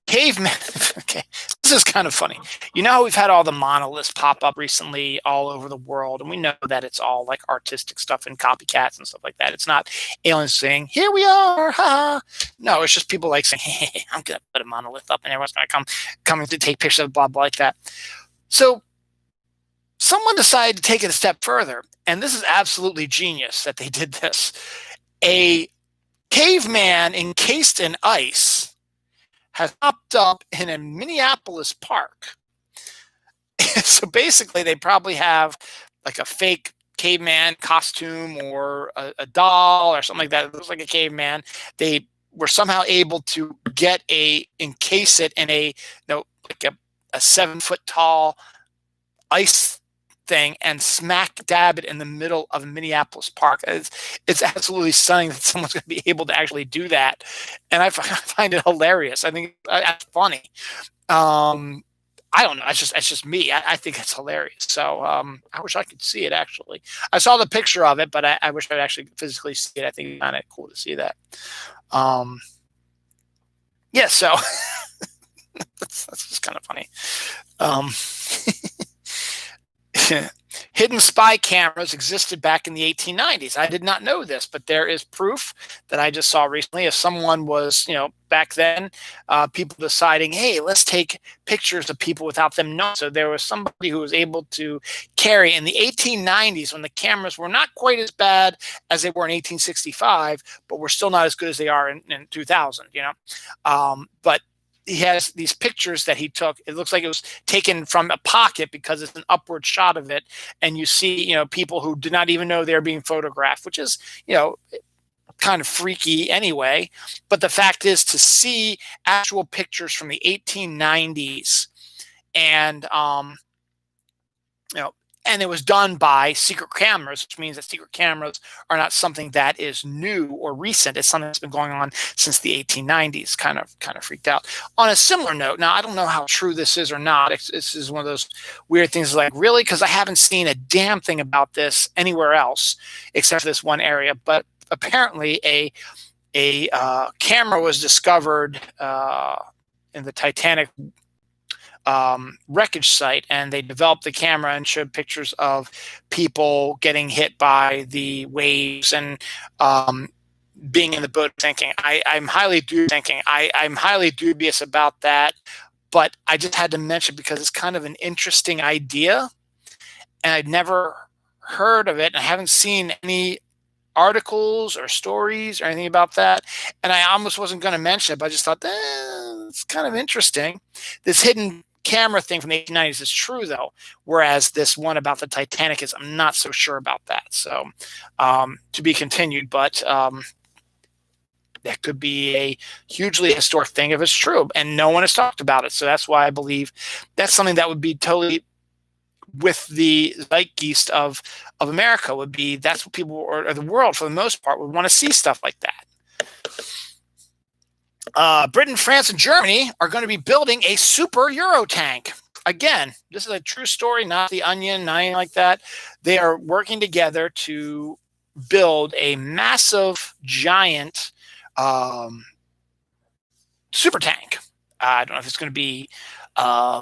Caveman. Okay, this is kind of funny. You know how we've had all the monoliths pop up recently all over the world, and we know that it's all like artistic stuff and copycats and stuff like that. It's not aliens saying, "Here we are." Ha. No, it's just people like saying, "Hey, I'm going to put a monolith up, and everyone's going to come to take pictures of blah, blah, like that." So someone decided to take it a step further, and this is absolutely genius that they did this. A caveman encased in ice has popped up in a Minneapolis park. So basically, they probably have like a fake caveman costume or a doll or something like that. It looks like a caveman. They were somehow able to encase it in a 7-foot tall ice thing and smack dab it in the middle of a Minneapolis park. It's absolutely stunning that someone's going to be able to actually do that, and I find it hilarious. I think that's funny. I don't know. It's just me. I think it's hilarious. So I wish I could see it. Actually, I saw the picture of it, but I wish I'd actually physically see it. I think it's kind of cool to see that. Yeah. So that's just kind of funny. Hidden spy cameras existed back in the 1890s. I did not know this, but there is proof that I just saw recently. If someone was, back then, people deciding, hey, let's take pictures of people without them knowing. So there was somebody who was able to carry in the 1890s when the cameras were not quite as bad as they were in 1865, but were still not as good as they are in 2000, but he has these pictures that he took. It looks like it was taken from a pocket because it's an upward shot of it. And you see, people who did not even know they're being photographed, which is, kind of freaky anyway. But the fact is to see actual pictures from the 1890s and, and it was done by secret cameras, which means that secret cameras are not something that is new or recent. It's something that's been going on since the 1890s. Kind of freaked out. On a similar note, now I don't know how true this is or not. This is one of those weird things. Like, really, because I haven't seen a damn thing about this anywhere else except for this one area. But apparently, a camera was discovered in the Titanic wreckage site, and they developed the camera and showed pictures of people getting hit by the waves and being in the boat sinking. I'm highly dubious about that, but I just had to mention because it's kind of an interesting idea, and I'd never heard of it, and I haven't seen any articles or stories or anything about that. And I almost wasn't going to mention it, but I just thought, it's kind of interesting. This hidden camera thing from the 1890s is true, though, whereas this one about the Titanic is, I'm not so sure about that. So to be continued, but that could be a hugely historic thing if it's true, and no one has talked about it. So that's why I believe that's something that would be totally with the zeitgeist of America. Would be that's what people, or the world for the most part, would want to see stuff like that. Britain, France, and Germany are going to be building a super Euro tank. Again, this is a true story, not The Onion, nothing like that. They are working together to build a massive, giant super tank. I don't know if it's going to be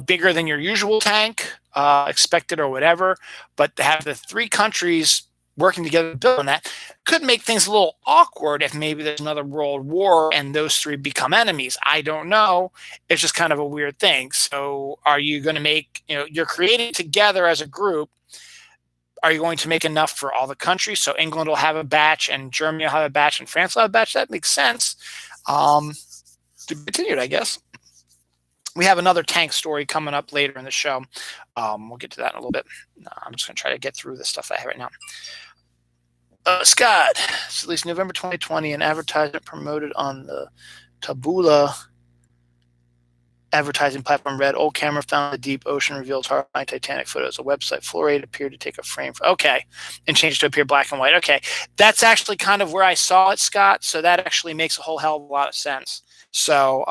bigger than your usual tank expected or whatever, but to have the three countries working together to build on that could make things a little awkward if maybe there's another world war and those three become enemies. I don't know. It's just kind of a weird thing. So are you going to make, you're creating together as a group. Are you going to make enough for all the countries? So England will have a batch and Germany will have a batch and France will have a batch. That makes sense. To be continued, I guess. We have another tank story coming up later in the show. We'll get to that in a little bit. I'm just going to try to get through the stuff I have right now. Scott, it's at least November 2020, an advertisement promoted on the Taboola advertising platform read, "Old camera found in the deep ocean reveals horrifying Titanic photos. A website Florade appeared to take a frame. Okay, and changed to appear black and white. Okay, that's actually kind of where I saw it, Scott. So that actually makes a whole hell of a lot of sense. So,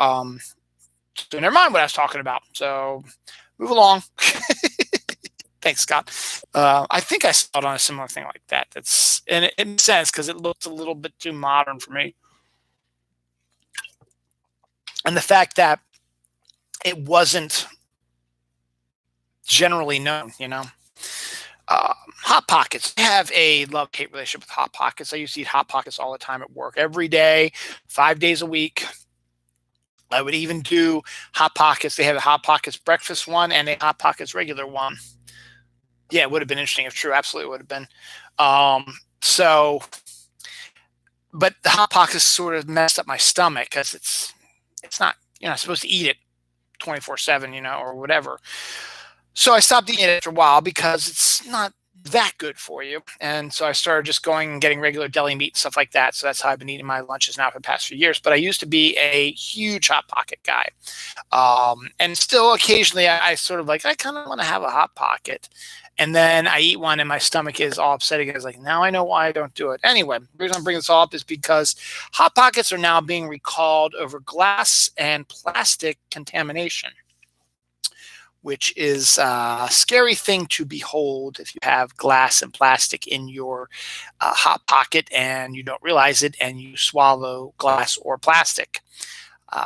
so never mind what I was talking about. So move along. Thanks, Scott. I think I saw it on a similar thing like that. And it makes sense because it looked a little bit too modern for me. And the fact that it wasn't generally known, Hot Pockets. I have a love-hate relationship with Hot Pockets. I used to eat Hot Pockets all the time at work, every day, 5 days a week. I would even do Hot Pockets. They have a Hot Pockets breakfast one and a Hot Pockets regular one. Yeah, it would have been interesting if true. Absolutely would have been. But the Hot Pockets sort of messed up my stomach because it's not, you're not supposed to eat it 24/7, or whatever. So I stopped eating it after a while because it's not that good for you. And so I started just going and getting regular deli meat and stuff like that. So that's how I've been eating my lunches now for the past few years. But I used to be a huge Hot Pocket guy. And still occasionally I sort of I kind of want to have a Hot Pocket. And then I eat one and my stomach is all upsetting. It's like, now I know why I don't do it. Anyway, the reason I'm bringing this all up is because Hot Pockets are now being recalled over glass and plastic contamination, which is a scary thing to behold if you have glass and plastic in your Hot Pocket and you don't realize it and you swallow glass or plastic.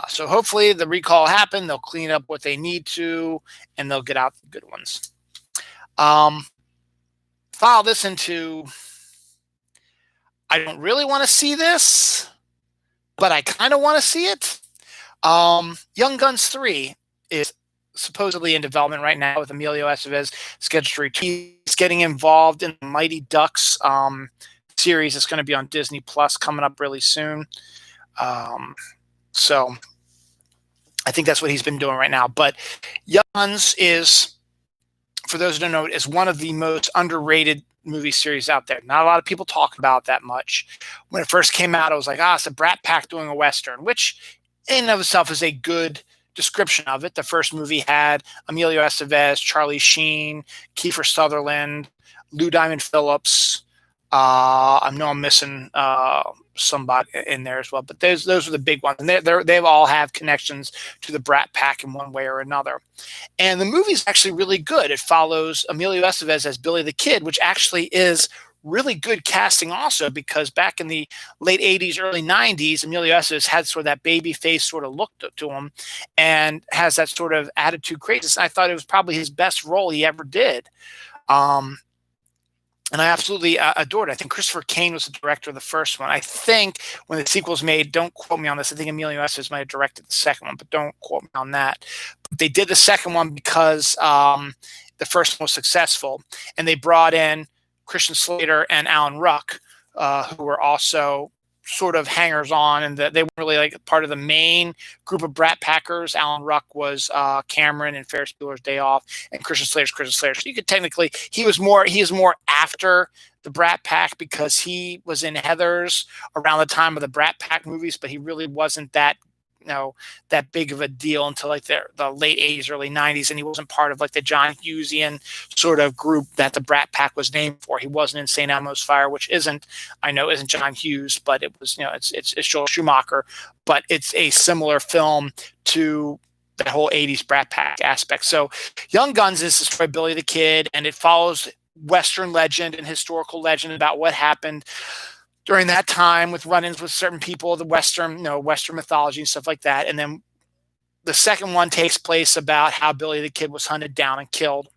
So hopefully the recall will happen. They'll clean up what they need to and they'll get out the good ones. File this into, I don't really want to see this, but I kind of want to see it. Young Guns 3 is supposedly in development right now with Emilio Estevez scheduled to he's getting involved in the Mighty Ducks series. It's going to be on Disney Plus coming up really soon. So I think that's what he's been doing right now. But Young Guns is, for those who don't know, is one of the most underrated movie series out there. Not a lot of people talk about that much. When it first came out, it was like, it's a Brat Pack doing a Western, which in and of itself is a good description of it. The first movie had Emilio Estevez, Charlie Sheen, Kiefer Sutherland, Lou Diamond Phillips. I know I'm missing somebody in there as well, but those are the big ones, and they all have connections to the Brat Pack in one way or another. And the movie is actually really good. It follows Emilio Estevez as Billy the Kid, which actually is really good casting also, because back in the late 80s, early 90s, Emilio Estevez had sort of that baby face sort of look to him and has that sort of attitude craziness. I thought it was probably his best role he ever did. Um, and I absolutely adored it. I think Christopher Kane was the director of the first one. I think when the sequel was made, don't quote me on this, I think Emilio Estevez might have directed the second one, but don't quote me on that. But they did the second one because the first one was successful, and they brought in Christian Slater and Alan Ruck, who were also sort of hangers on, and they weren't really like part of the main group of Brat Packers. Alan Ruck was Cameron and Ferris Bueller's Day Off, and Christian Slater's Christian Slater. So you could technically, he is more after the Brat Pack, because he was in Heathers around the time of the Brat Pack movies, but he really wasn't that that big of a deal until like the late 80s, early 90s, and he wasn't part of like the John Hughesian sort of group that the Brat Pack was named for. He wasn't in St. Elmo's Fire, which isn't John Hughes, but it was, it's Joel Schumacher, but it's a similar film to that whole 80s Brat Pack aspect. So Young Guns is the story of Billy the Kid, and it follows Western legend and historical legend about what happened during that time with run-ins with certain people, the Western mythology and stuff like that. And then the second one takes place about how Billy the Kid was hunted down and killed,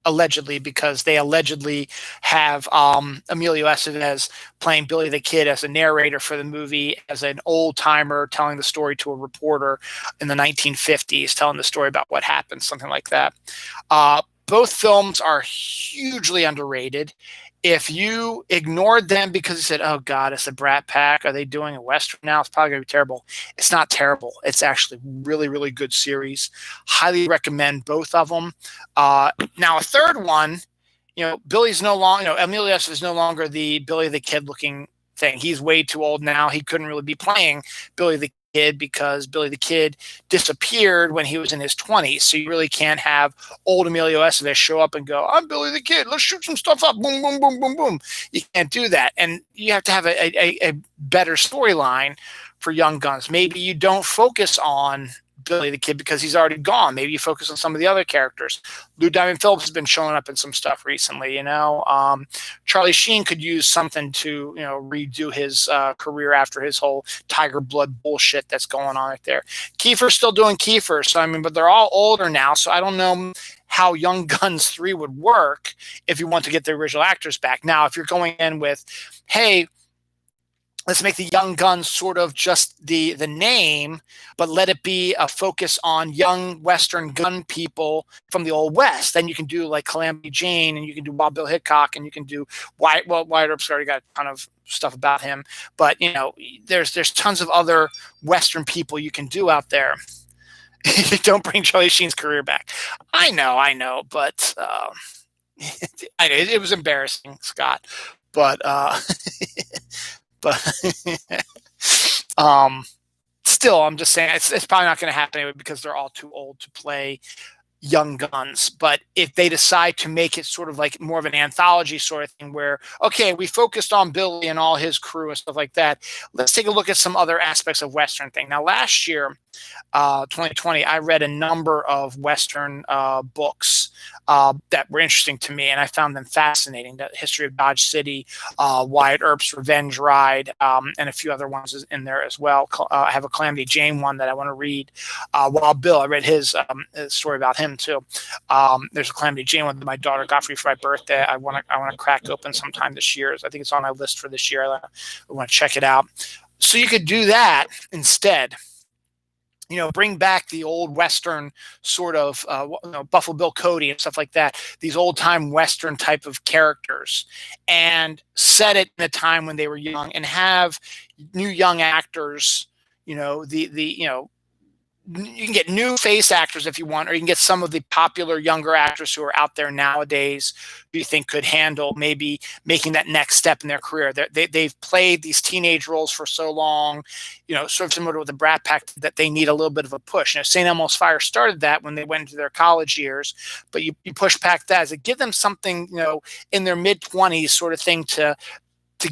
allegedly, because they allegedly have Emilio Estevez playing Billy the Kid as a narrator for the movie, as an old-timer telling the story to a reporter in the 1950s, telling the story about what happened, something like that. Both films are hugely underrated. If you ignored them because you said, oh God, it's a Brat Pack, are they doing a Western now? It's probably going to be terrible. It's not terrible. It's actually really, really good series. Highly recommend both of them. Now, a third one, Billy's no longer, Emilio Estevez is no longer the Billy the Kid looking thing. He's way too old now. He couldn't really be playing Billy the Kid because Billy the Kid disappeared when he was in his 20s. So you really can't have old Emilio Estevez show up and go, I'm Billy the Kid, let's shoot some stuff up, boom, boom, boom, boom, boom. You can't do that. And you have to have a better storyline for Young Guns. Maybe you don't focus on Billy the Kid because he's already gone. Maybe you focus on some of the other characters. Lou Diamond Phillips has been showing up in some stuff recently. Charlie Sheen could use something to redo his career after his whole Tiger Blood bullshit that's going on right there. Kiefer's still doing Kiefer, so but they're all older now, so I don't know how Young Guns 3 would work if you want to get the original actors back. Now, if you're going in with, hey, let's make the Young Guns sort of just the name, but let it be a focus on young Western gun people from the Old West. Then you can do like Calamity Jane, and you can do Wild Bill Hickok, and you can do Wyatt Earp's already got a ton of stuff about him. But there's tons of other Western people you can do out there. Don't bring Charlie Sheen's career back. I know, but it was embarrassing, Scott. But still, I'm just saying it's probably not going to happen anyway because they're all too old to play Young Guns. But if they decide to make it sort of like more of an anthology sort of thing where, okay, we focused on Billy and all his crew and stuff like that, let's take a look at some other aspects of Western thing. Now, last year, 2020, I read a number of Western books that were interesting to me, and I found them fascinating. The History of Dodge City, Wyatt Earp's Revenge Ride, and a few other ones in there as well. I have a Calamity Jane one that I want to read. Wild Bill, I read his story about him too. There's a Calamity Jane one that my daughter got for me for my birthday. I want to crack open sometime this year. I think it's on my list for this year. I want to check it out. So you could do that instead. Bring back the old Western sort of Buffalo Bill Cody and stuff like that, these old time Western type of characters, and set it in a time when they were young, and have new young actors. You can get new face actors if you want, or you can get some of the popular younger actors who are out there nowadays who you think could handle maybe making that next step in their career. They've played these teenage roles for so long, sort of similar to the Brat Pack, that they need a little bit of a push. St. Elmo's Fire started that when they went into their college years, but you push back that as give them something, in their mid-20s sort of thing to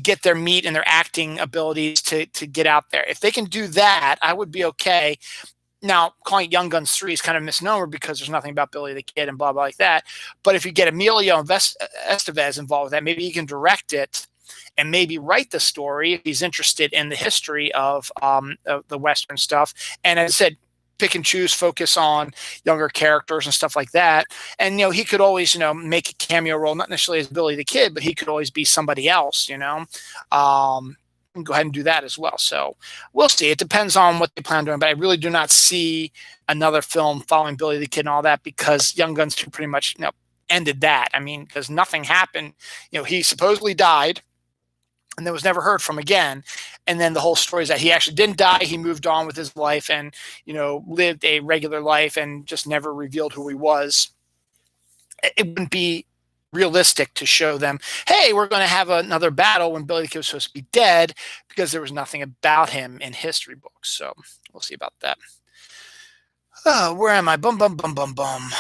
get their meat and their acting abilities to get out there. If they can do that, I would be okay. Now, calling it Young Guns 3 is kind of a misnomer because there's nothing about Billy the Kid and blah, blah, like that. But if you get Emilio Estevez involved with that, maybe he can direct it and maybe write the story if he's interested in the history of the Western stuff. And as I said, pick and choose, focus on younger characters and stuff like that. And, he could always, make a cameo role, not necessarily as Billy the Kid, but he could always be somebody else, and go ahead and do that as well. So we'll see. It depends on what they plan on doing, but I really do not see another film following Billy the Kid and all that, because Young Guns 2 pretty much ended that. I mean, because nothing happened. He supposedly died and then was never heard from again. And then the whole story is that he actually didn't die. He moved on with his life and, lived a regular life and just never revealed who he was. It wouldn't be realistic to show them, hey, we're going to have another battle when Billy the Kid was supposed to be dead, because there was nothing about him in history books. So we'll see about that. Where am I? Bum, bum, bum, bum, bum.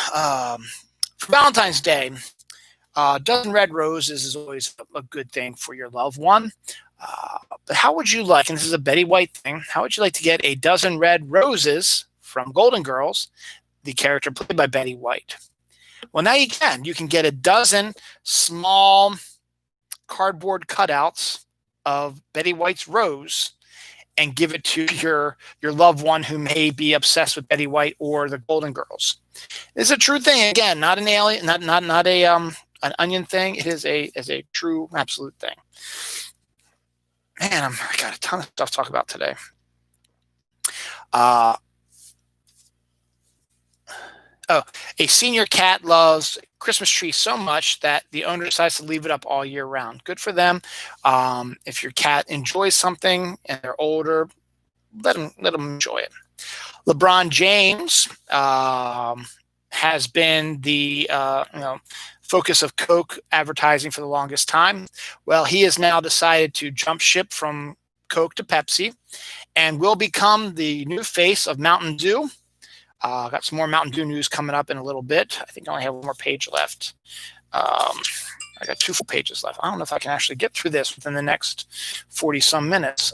For Valentine's Day, a dozen red roses is always a good thing for your loved one. But how would you like, and this is a Betty White thing, how would you like to get a dozen red roses from Golden Girls, the character played by Betty White? Well, now you can. You can get a dozen small cardboard cutouts of Betty White's rose and give it to your loved one who may be obsessed with Betty White or the Golden Girls. It's a true thing. Again, not an alien, not a an onion thing. It is a true, absolute thing. Man, I got a ton of stuff to talk about today. A senior cat loves Christmas tree so much that the owner decides to leave it up all year round. Good for them. If your cat enjoys something and they're older, let them enjoy it. LeBron James has been the focus of Coke advertising for the longest time. Well, he has now decided to jump ship from Coke to Pepsi and will become the new face of Mountain Dew. Got some more Mountain Dew news coming up in a little bit. I think I only have one more page left. I got 2 full pages left. I don't know if I can actually get through this within the next 40-some minutes.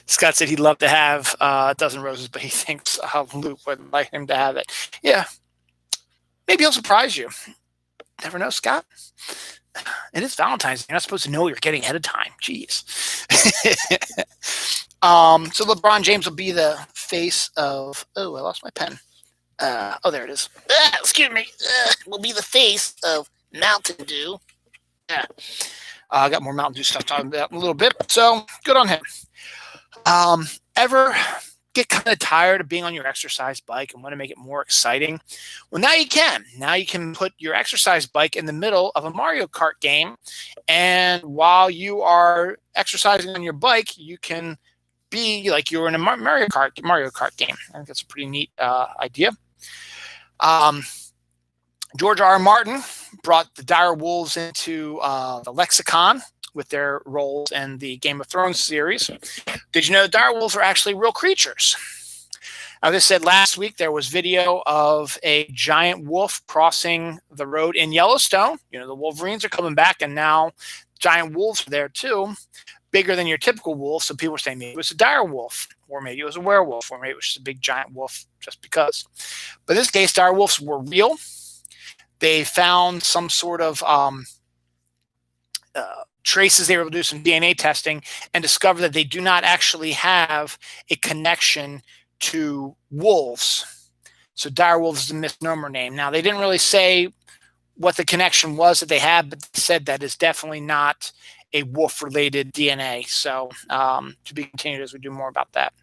Scott said he'd love to have a dozen roses, but he thinks Luke would like him to have it. Yeah, maybe he'll surprise you. Never know, Scott. It is Valentine's Day. You're not supposed to know what you're getting ahead of time. Jeez. So LeBron James will be the face of, I lost my pen. There it is. Excuse me. Will be the face of Mountain Dew. I got more Mountain Dew stuff talking about in a little bit. So good on him. Ever get kind of tired of being on your exercise bike and want to make it more exciting? Well, now you can. Now you can put your exercise bike in the middle of a Mario Kart game. And while you are exercising on your bike, you can be like you were in a Mario Kart game. I think that's a pretty neat idea. George R. R. Martin brought the dire wolves into the lexicon with their roles in the Game of Thrones series. Did you know the dire wolves are actually real creatures? As I said last week, there was video of a giant wolf crossing the road in Yellowstone. The Wolverines are coming back, and now giant wolves are there too, bigger than your typical wolf. So people were saying maybe it was a dire wolf, or maybe it was a werewolf, or maybe it was just a big giant wolf just because. But in this case, dire wolves were real. They found some sort of traces. They were able to do some DNA testing and discover that they do not actually have a connection to wolves. So dire wolves is a misnomer name. Now, they didn't really say what the connection was that they had, but they said that is definitely not a wolf-related DNA. So to be continued as we do more about that.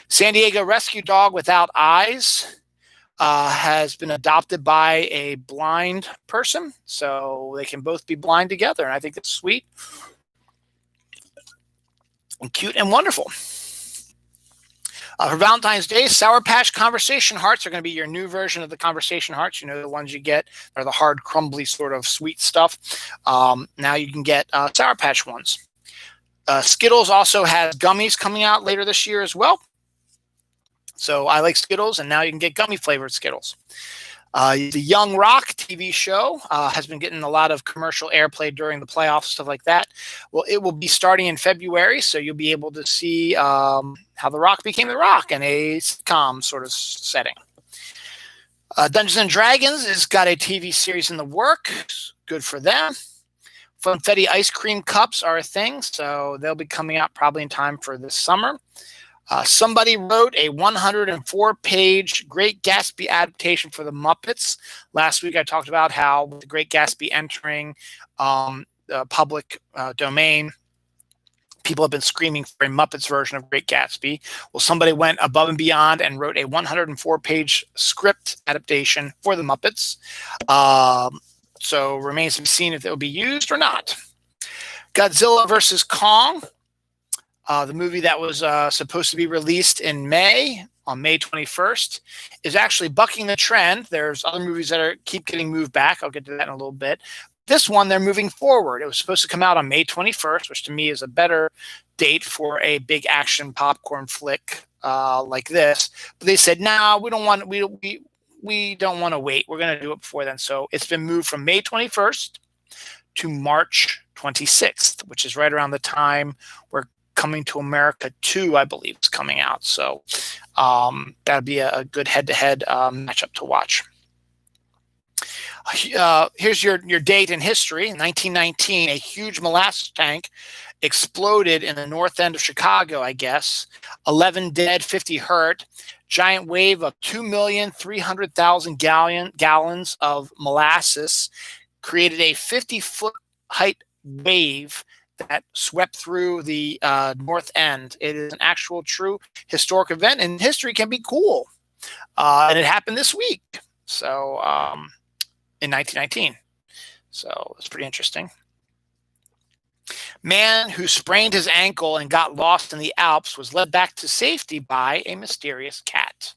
San Diego rescue dog without eyes has been adopted by a blind person, so they can both be blind together, and I think that's sweet and cute and wonderful. For Valentine's Day, Sour Patch Conversation Hearts are going to be your new version of the Conversation Hearts. The ones you get are the hard, crumbly sort of sweet stuff. Now you can get Sour Patch ones. Skittles also has gummies coming out later this year as well. So I like Skittles, and now you can get gummy flavored Skittles. The Young Rock TV show has been getting a lot of commercial airplay during the playoffs, stuff like that. Well, it will be starting in February, so you'll be able to see how The Rock became The Rock in a sitcom sort of setting. Dungeons and Dragons has got a TV series in the works. Good for them. Funfetti ice cream cups are a thing, so they'll be coming out probably in time for this summer. Somebody wrote a 104-page Great Gatsby adaptation for the Muppets. Last week I talked about how with the Great Gatsby entering the public domain, people have been screaming for a Muppets version of Great Gatsby. Well, somebody went above and beyond and wrote a 104-page script adaptation for the Muppets. So remains to be seen if it will be used or not. Godzilla vs. Kong. The movie that was supposed to be released in May, on May 21st, is actually bucking the trend. There's other movies that keep getting moved back. I'll get to that in a little bit. This one, they're moving forward. It was supposed to come out on May 21st, which to me is a better date for a big action popcorn flick like this. But they said, no, we don't want to wait. We're going to do it before then. So it's been moved from May 21st to March 26th, which is right around the time where Coming to America 2, I believe, is coming out. So that'd be a good head-to-head matchup to watch. Here's your date in history. In 1919, a huge molasses tank exploded in the north end of Chicago, I guess. 11 dead, 50 hurt. Giant wave of 2,300,000 gallons of molasses created a 50-foot height wave that swept through the north end. It is an actual true historic event, and history can be cool. And it happened this week, so in 1919. So it's pretty interesting. Man who sprained his ankle and got lost in the Alps was led back to safety by a mysterious cat.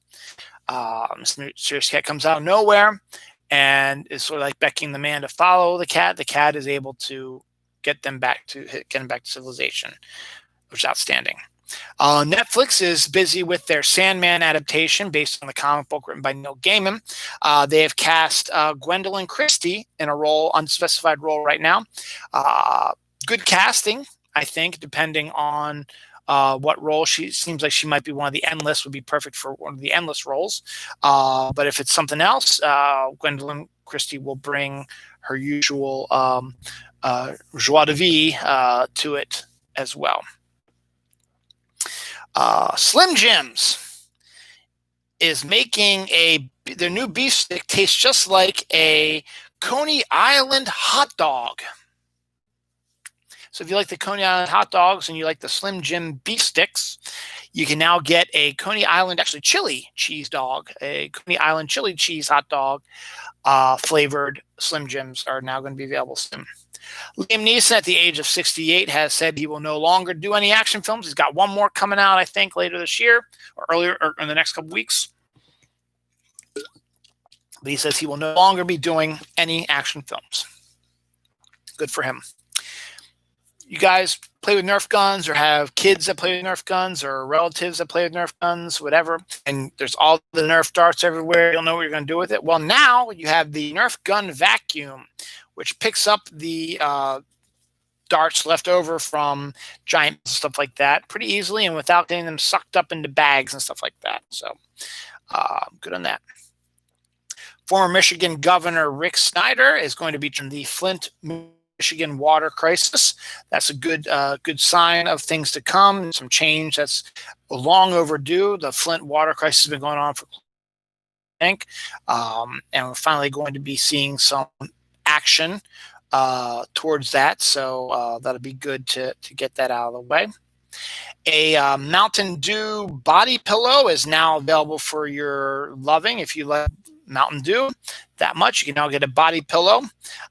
Mysterious cat comes out of nowhere and is sort of like beckoning the man to follow the cat. The cat is able to get them back to civilization, which is outstanding. Netflix is busy with their Sandman adaptation based on the comic book written by Neil Gaiman. They have cast Gwendolyn Christie in a unspecified role right now. Good casting, I think, depending on what role. She seems like she might be one of the Endless, would be perfect for one of the Endless roles. But if it's something else, Gwendolyn Christie will bring her usual joie de vivre to it as well. Slim Jims is making their new beef stick taste just like a Coney Island hot dog. So if you like the Coney Island hot dogs and you like the Slim Jim beef sticks, you can now get a Coney Island, actually chili cheese dog, a Coney Island chili cheese hot dog flavored Slim Jims are now going to be available soon. Liam Neeson, at the age of 68, has said he will no longer do any action films. He's got one more coming out, I think, later this year or earlier or in the next couple weeks. But he says he will no longer be doing any action films. Good for him. You guys play with Nerf guns or have kids that play with Nerf guns or relatives that play with Nerf guns, whatever, and there's all the Nerf darts everywhere. You don't know what you're going to do with it. Well, now you have the Nerf gun vacuum, which picks up the darts left over from giant stuff like that pretty easily and without getting them sucked up into bags and stuff like that. So good on that. Former Michigan Governor Rick Snyder is going to be in the Flint, Michigan water crisis. That's a good sign of things to come. Some change that's long overdue. The Flint water crisis has been going on for, I think, and we're finally going to be seeing some action towards that. So that'll be good to get that out of the way. A Mountain Dew body pillow is now available for your loving. If you love Mountain Dew that much, you can now get a body pillow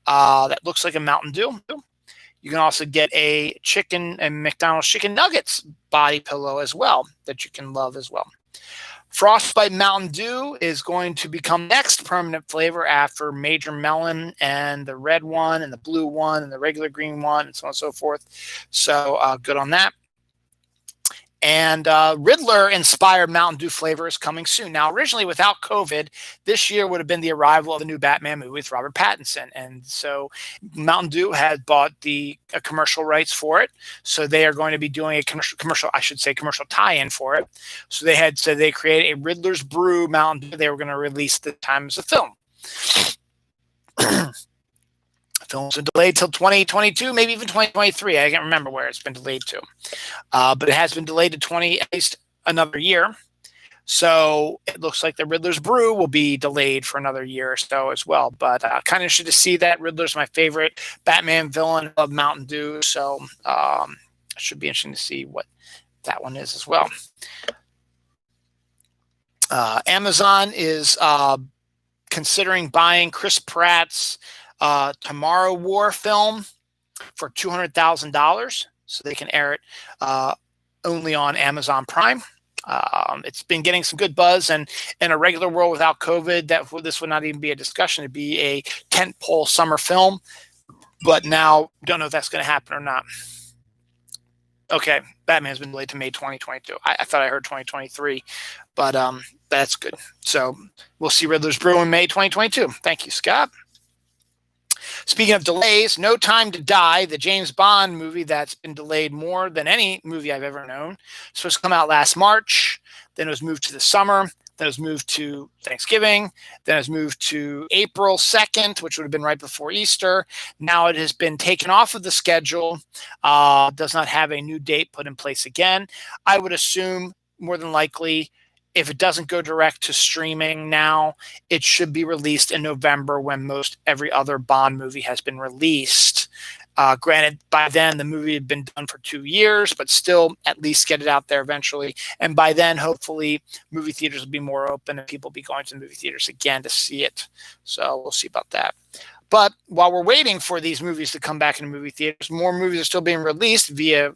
that looks like a Mountain Dew. You can also get a McDonald's chicken nuggets body pillow as well that you can love as well. Frostbite Mountain Dew is going to become next permanent flavor after Major Melon and the red one and the blue one and the regular green one and so on and so forth. So good on that. And Riddler-inspired Mountain Dew flavor is coming soon. Now, originally, without COVID, this year would have been the arrival of the new Batman movie with Robert Pattinson. And so Mountain Dew had bought the commercial rights for it. So they are going to be doing a commercial tie-in for it. So they had said they created a Riddler's Brew Mountain Dew they were going to release at the time as a film. Film's been delayed till 2022, maybe even 2023. I can't remember where it's been delayed to, but it has been delayed to at least another year. So it looks like the Riddler's Brew will be delayed for another year or so as well. But kind of interested to see that. Riddler's my favorite Batman villain of Mountain Dew, so it should be interesting to see what that one is as well. Amazon is considering buying Chris Pratt's Tomorrow War film for $200,000 so they can air it only on Amazon Prime. It's been getting some good buzz, and in a regular world without COVID, this would not even be a discussion. It'd be a tentpole summer film, but now don't know if that's going to happen or not. Okay, Batman's been delayed to May 2022. I thought I heard 2023, but that's good. So we'll see Riddler's Brew in May 2022. Thank you, Scott. Speaking of delays, No Time to Die, the James Bond movie that's been delayed more than any movie I've ever known, supposed to come out last March. Then it was moved to the summer. Then it was moved to Thanksgiving. Then it was moved to April 2nd, which would have been right before Easter. Now it has been taken off of the schedule. Does not have a new date put in place again. I would assume more than likely, if it doesn't go direct to streaming now, it should be released in November when most every other Bond movie has been released. Granted, by then the movie had been done for 2 years, but still at least get it out there eventually. And by then, hopefully, movie theaters will be more open and people will be going to the movie theaters again to see it. So we'll see about that. But while we're waiting for these movies to come back into movie theaters, more movies are still being released via,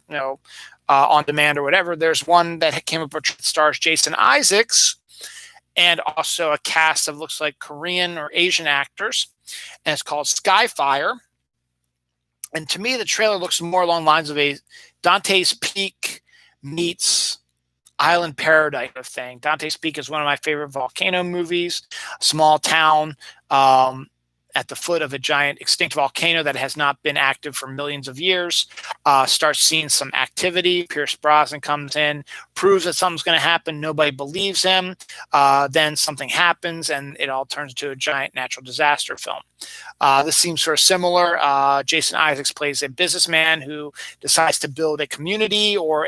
on demand or whatever. There's one that came up which stars Jason Isaacs and also a cast of looks like Korean or Asian actors, and it's called Skyfire. And to me, the trailer looks more along the lines of a Dante's Peak meets Island Paradise of thing. Dante's Peak is one of my favorite volcano movies. A small town at the foot of a giant extinct volcano that has not been active for millions of years, starts seeing some activity. Pierce Brosnan comes in, proves that something's going to happen. Nobody believes him. Then something happens, and it all turns into a giant natural disaster film. This seems sort of similar. Jason Isaacs plays a businessman who decides to build a community or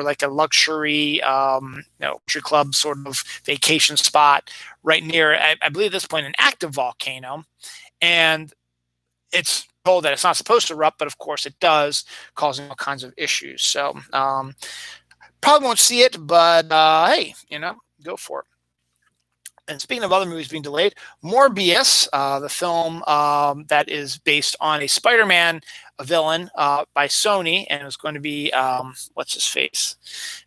like a luxury, country club sort of vacation spot right near, I believe at this point, an active volcano. And it's told that it's not supposed to erupt, but of course it does, causing all kinds of issues. So probably won't see it, but hey, go for it. And speaking of other movies being delayed, Morbius, the film that is based on a Spider-Man villain by Sony, and it was going to be, what's his face?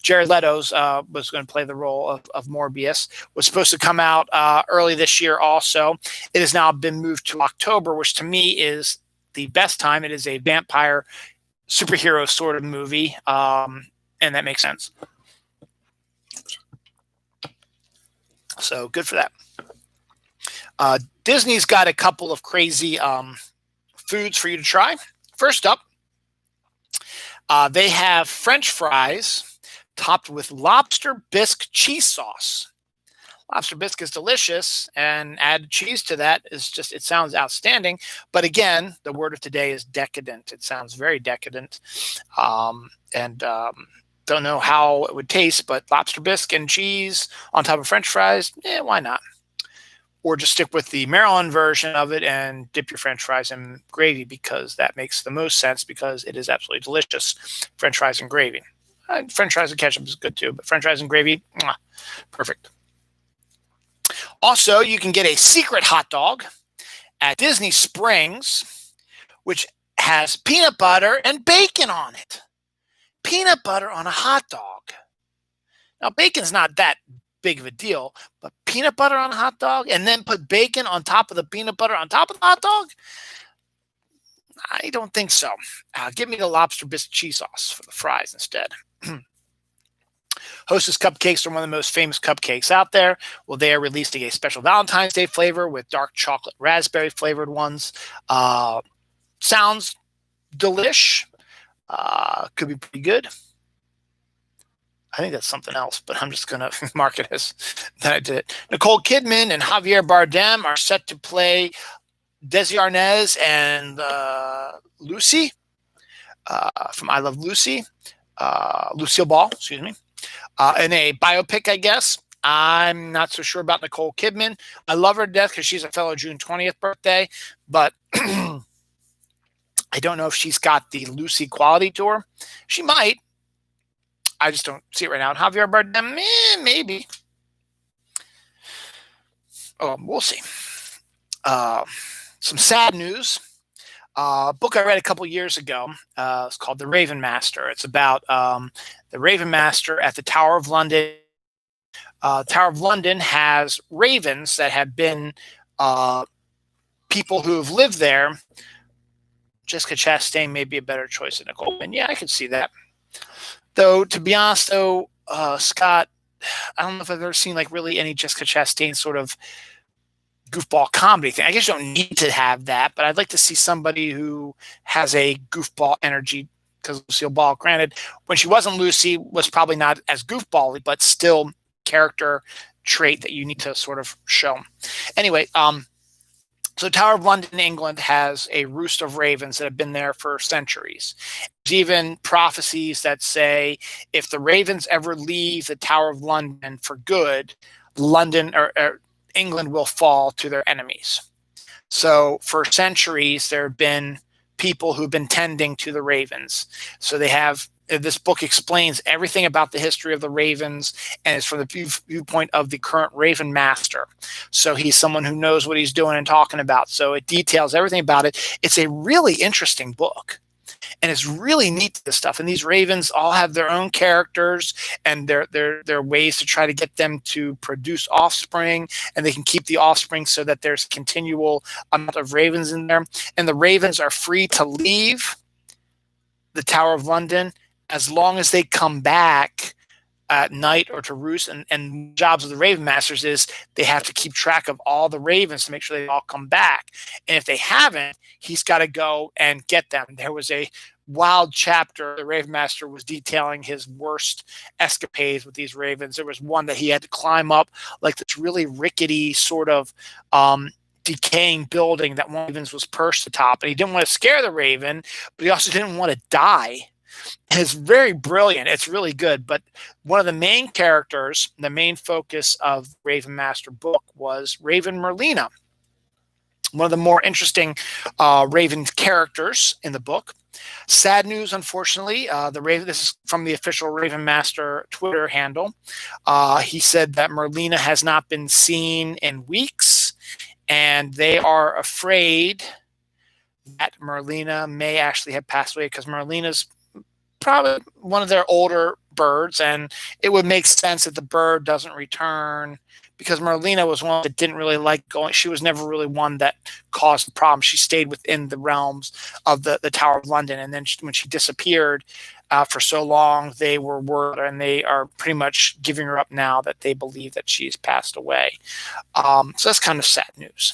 Jared Leto's was going to play the role of Morbius, was supposed to come out early this year also. It has now been moved to October, which to me is the best time. It is a vampire superhero sort of movie, and that makes sense. So good for that. Disney's got a couple of crazy foods for you to try. First up, they have French fries topped with lobster bisque cheese sauce. Lobster bisque is delicious, and add cheese to that is just, it sounds outstanding. But again, the word of today is decadent. It sounds very decadent. Don't know how it would taste, but lobster bisque and cheese on top of French fries, why not? Or just stick with the Maryland version of it and dip your French fries in gravy, because that makes the most sense, because it is absolutely delicious. French fries and gravy. French fries and ketchup is good too, but French fries and gravy, perfect. Also, you can get a secret hot dog at Disney Springs, which has peanut butter and bacon on it. Peanut butter on a hot dog. Now, bacon's not that big of a deal, but peanut butter on a hot dog and then put bacon on top of the peanut butter on top of the hot dog? I don't think so. Give me the lobster bisque cheese sauce for the fries instead. Hostess cupcakes are one of the most famous cupcakes out there. Well, they are releasing a special Valentine's Day flavor with dark chocolate raspberry flavored ones. Sounds delish. Could be pretty good. I think that's something else, but I'm just going to mark it as that I did it. Nicole Kidman and Javier Bardem are set to play Desi Arnaz and Lucy from I Love Lucy, Lucille Ball, excuse me, in a biopic, I guess. I'm not so sure about Nicole Kidman. I love her to death because she's a fellow June 20th birthday, but I don't know if she's got the Lucy quality to her. She might. I just don't see it right now. And Javier Bardem, maybe. Oh, we'll see. Some sad news. A book I read a couple years ago. It's called The Raven Master. It's about the Raven Master at the Tower of London. Tower of London has ravens that have been people who have lived there. Jessica Chastain may be a better choice than Nicole. And yeah, I could see that. Though, to be honest, though, Scott, I don't know if I've ever seen like really any Jessica Chastain sort of goofball comedy thing. I guess you don't need to have that, but I'd like to see somebody who has a goofball energy, because Lucille Ball, granted, when she wasn't Lucy, was probably not as goofball-y, but still character trait that you need to sort of show. Anyway, so Tower of London, England, has a roost of ravens that have been there for centuries. There's even prophecies that say if the ravens ever leave the Tower of London for good, London or England will fall to their enemies. So for centuries, there have been people who've been tending to the ravens. So they have, this book explains everything about the history of the ravens, and it's from the viewpoint of the current Raven Master. So he's someone who knows what he's doing and talking about. So it details everything about it. It's a really interesting book, and it's really neat, this stuff. And these ravens all have their own characters and their ways to try to get them to produce offspring, and they can keep the offspring so that there's continual amount of ravens in there. And the ravens are free to leave the Tower of London as long as they come back at night or to roost. And jobs of the Raven Masters is they have to keep track of all the ravens to make sure they all come back. And if they haven't, he's got to go and get them. There was a wild chapter. The Raven Master was detailing his worst escapades with these ravens. There was one that he had to climb up like this really rickety sort of decaying building that one of the ravens was perched atop. And he didn't want to scare the raven, but he also didn't want to die. It's very brilliant. It's really good. But one of the main characters, the main focus of Raven Master book was Raven Merlina, one of the more interesting Raven characters in the book. Sad news, unfortunately. The Raven. This is from the official Raven Master Twitter handle. He said that Merlina has not been seen in weeks, and they are afraid that Merlina may actually have passed away, because Merlina's probably one of their older birds, and it would make sense that the bird doesn't return, because Merlina was one that didn't really like going. She was never really one that caused the problem. She stayed within the realms of the Tower of London, and then when she disappeared for so long, they were worried, and they are pretty much giving her up now that they believe that she's passed away. So that's kind of sad news.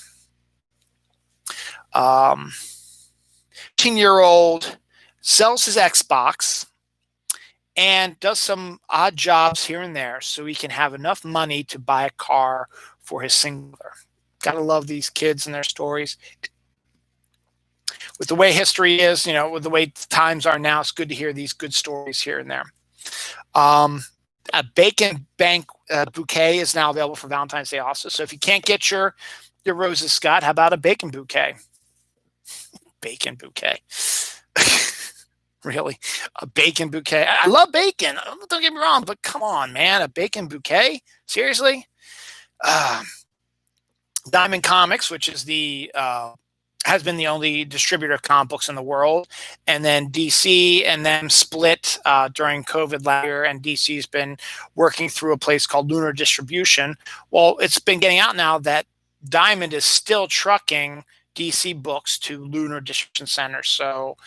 18-year-old sells his Xbox and does some odd jobs here and there so he can have enough money to buy a car for his singular. Gotta love these kids and their stories. With the way history is, you know, with the way times are now, it's good to hear these good stories here and there. A Bacon Bank bouquet is now available for Valentine's Day also. So if you can't get your roses, Scott, how about a bacon bouquet? Bacon bouquet. Really? A bacon bouquet? I love bacon. Don't get me wrong, but come on, man. A bacon bouquet? Seriously? Diamond Comics, which is has been the only distributor of comic books in the world, and then DC and them split during COVID last year, and DC's been working through a place called Lunar Distribution. Well, it's been getting out now that Diamond is still trucking DC books to Lunar Distribution Center. So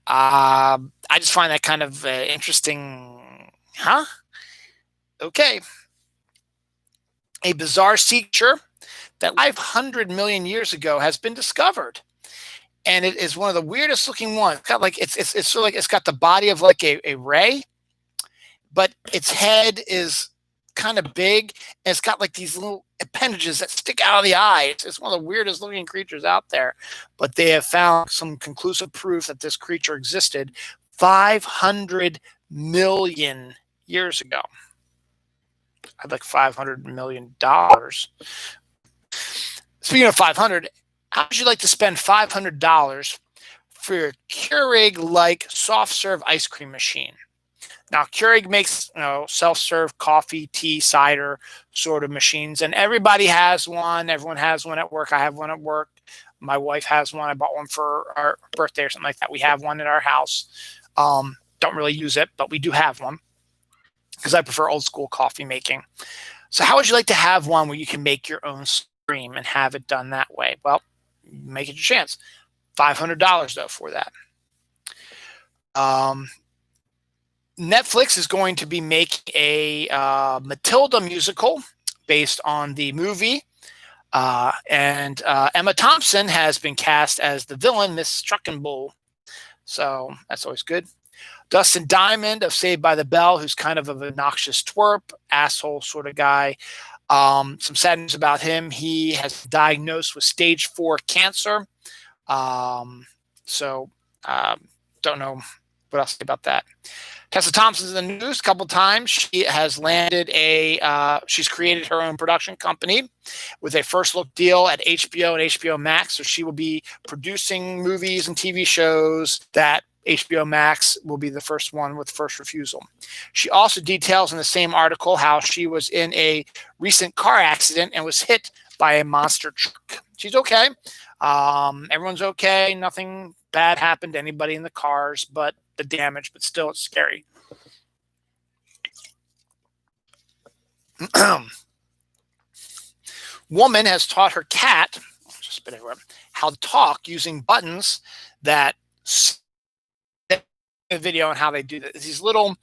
I just find that kind of interesting. Huh? Okay. A bizarre sea creature that 500 million years ago has been discovered. And it is one of the weirdest looking ones. It's got like it's sort of like it's got the body of like a ray, but its head is kind of big, and it's got like these little appendages that stick out of the eye. It's one of the weirdest looking creatures out there, but they have found some conclusive proof that this creature existed 500 million years ago. I'd like $500 million. Speaking of 500, how would you like to spend $500 for your Keurig-like soft-serve ice cream machine? Now, Keurig makes self-serve coffee, tea, cider sort of machines, and everybody has one. Everyone has one at work. I have one at work. My wife has one. I bought one for our birthday or something like that. We have one in our house. Don't really use it, but we do have one because I prefer old school coffee making. So how would you like to have one where you can make your own cream and have it done that way? Well, make it your chance. $500 though for that. Netflix is going to be making a Matilda musical based on the movie. And Emma Thompson has been cast as the villain, Miss Struckenbull. So that's always good. Dustin Diamond of Saved by the Bell, who's kind of an obnoxious twerp, asshole sort of guy. Some sad news about him. He has been diagnosed with stage 4 cancer. Don't know what else to say about that. Tessa Thompson's in the news a couple times. She has landed she's created her own production company with a first look deal at HBO and HBO Max. So she will be producing movies and TV shows that HBO Max will be the first one with first refusal. She also details in the same article how she was in a recent car accident and was hit by a monster truck. She's okay. Everyone's okay. Nothing bad happened to anybody in the cars, but the damage, but still it's scary. Woman has taught her cat how to talk using buttons that video and how they do that. These little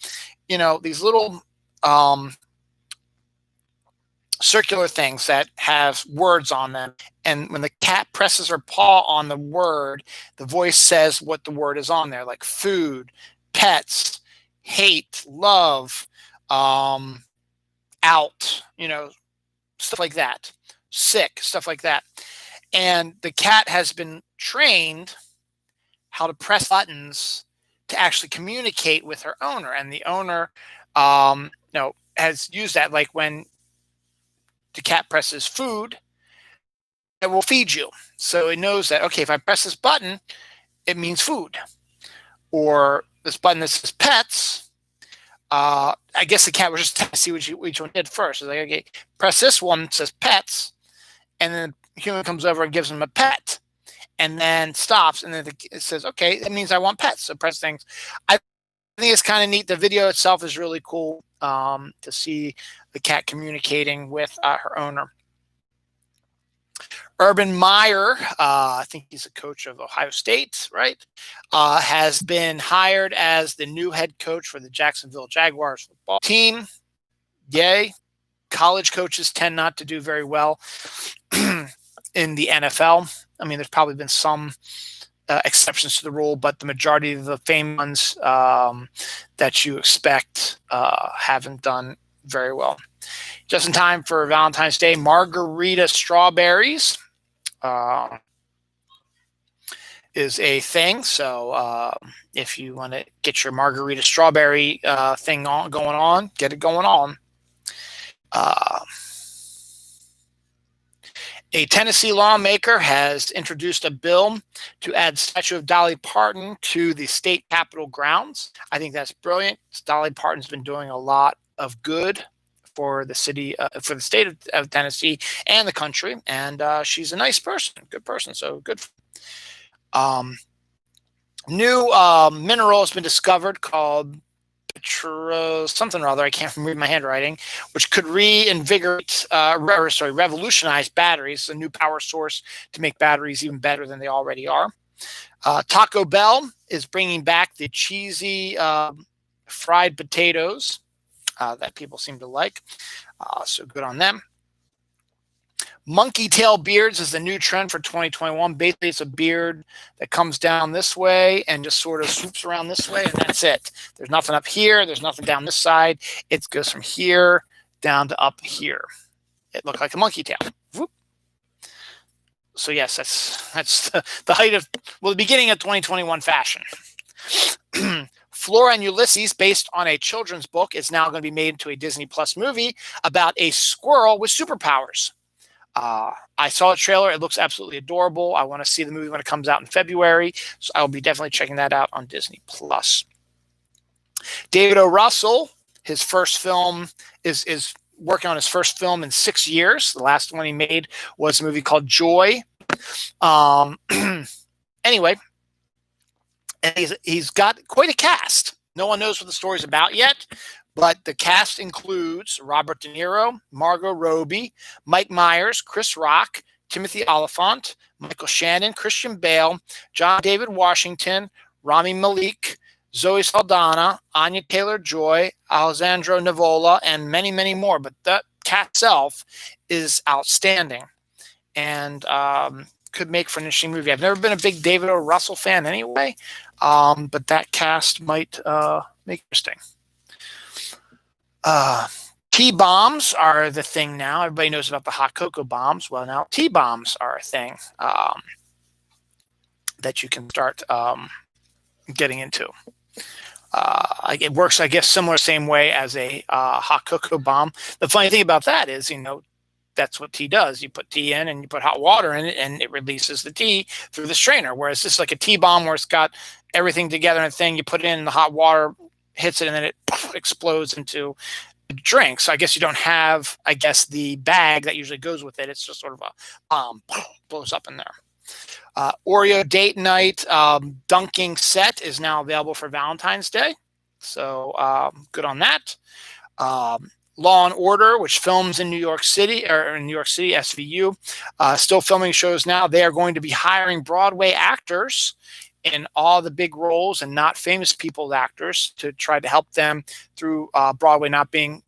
circular things that have words on them, and when the cat presses her paw on the word, the voice says what the word is on there, like food, pets, hate, love, out, stuff like that, sick, stuff like that. And the cat has been trained how to press buttons to actually communicate with her owner, and the owner has used that, like when the cat presses food, it will feed you. So it knows that, okay, if I press this button, it means food. Or this button that says pets, I guess the cat was just trying to see which one did first. It's like, okay, press this one, it says pets, and then the human comes over and gives him a pet, and then stops, and then it says, okay, that means I want pets. So press things. I think it's kind of neat. The video itself is really cool to see the cat communicating with her owner. Urban Meyer, I think he's a coach of Ohio State, right? Has been hired as the new head coach for the Jacksonville Jaguars football team. Yay. College coaches tend not to do very well in the NFL. I mean, there's probably been some exceptions to the rule, but the majority of the famous ones that you expect haven't done very well. Just in time for Valentine's Day, margarita strawberries is a thing. So if you want to get your margarita strawberry thing going on, get it going on. A Tennessee lawmaker has introduced a bill to add statue of Dolly Parton to the state capitol grounds. I think that's brilliant. Dolly Parton's been doing a lot of good for the city, for the state of Tennessee and the country, and she's a nice person, good person. So good. New mineral has been discovered called something or other, I can't read my handwriting, which could revolutionize batteries, a new power source to make batteries even better than they already are. Taco Bell is bringing back the cheesy fried potatoes. that people seem to like. So good on them. Monkey tail beards is the new trend for 2021. Basically, it's a beard that comes down this way and just sort of swoops around this way, and that's it. There's nothing up here. There's nothing down this side. It goes from here down to up here. It looked like a monkey tail. Whoop. So yes, that's the height of, well, the beginning of 2021 fashion. Flora and Ulysses, based on a children's book, is now going to be made into a Disney Plus movie about a squirrel with superpowers. I saw a trailer. It looks absolutely adorable. I want to see the movie when it comes out in February. So I'll be definitely checking that out on Disney Plus. David O. Russell, his first film is working on his first film in 6 years. The last one he made was a movie called Joy. Anyway, and he's got quite a cast. No one knows what the story's about yet. But the cast includes Robert De Niro, Margot Robbie, Mike Myers, Chris Rock, Timothy Olyphant, Michael Shannon, Christian Bale, John David Washington, Rami Malek, Zoe Saldana, Anya Taylor-Joy, Alessandro Nivola, and many, many more. But that cast itself is outstanding and could make for an interesting movie. I've never been a big David O. Russell fan anyway, but that cast might make it interesting. T-bombs are the thing now. Everybody knows about the hot cocoa bombs. Well, now T-bombs are a thing that you can start getting into. It works, I guess, same way as a hot cocoa bomb. The funny thing about that is, that's what tea does. You put tea in and you put hot water in it, and it releases the tea through the strainer. Whereas this is like a T-bomb where it's got everything together in a thing. You put it in, the hot water hits it, and then it explodes into a drink. So I guess you don't have, the bag that usually goes with it. It's just sort of a bomb, blows up in there. Oreo date night dunking set is now available for Valentine's Day. So good on that. Law and Order, which films in New York City, SVU, still filming shows now. They are going to be hiring Broadway actors in all the big roles and not famous people actors to try to help them through Broadway not being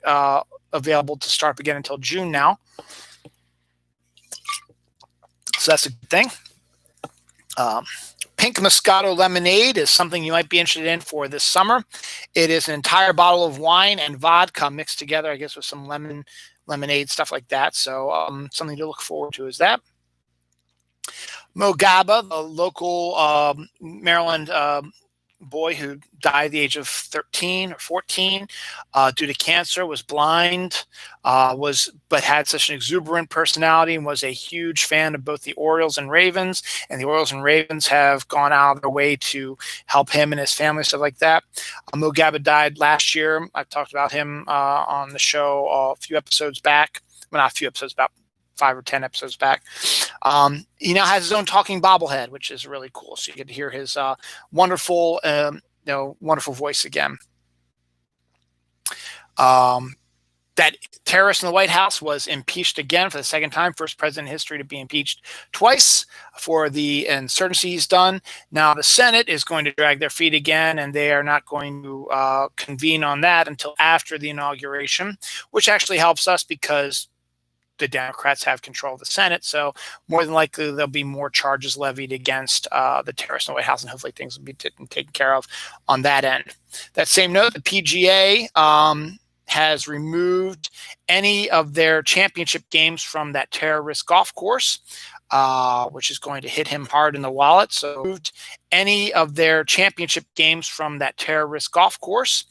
available to start again until June now. So that's a good thing. Pink Moscato Lemonade is something you might be interested in for this summer. It is an entire bottle of wine and vodka mixed together, I guess, with some lemonade, stuff like that. So something to look forward to is that. Mo Gaba, the local Maryland boy who died at the age of 13 or 14 due to cancer, was blind, but had such an exuberant personality and was a huge fan of both the Orioles and Ravens. And the Orioles and Ravens have gone out of their way to help him and his family, stuff like that. Mo Gaba died last year. I talked about him on the show a few episodes back. Well, not a few episodes, about 5 or 10 episodes back. He now has his own talking bobblehead, which is really cool. So you get to hear his wonderful voice again. That terrorist in the White House was impeached again for the second time. First president in history to be impeached twice for the insurgency he's done. Now the Senate is going to drag their feet again, and they are not going to convene on that until after the inauguration, which actually helps us because the Democrats have control of the Senate. So more than likely, there'll be more charges levied against the terrorists in the White House, and hopefully things will be taken care of on that end. That same note, the PGA has removed any of their championship games from that terrorist golf course, which is going to hit him hard in the wallet. So removed any of their championship games from that terrorist golf course,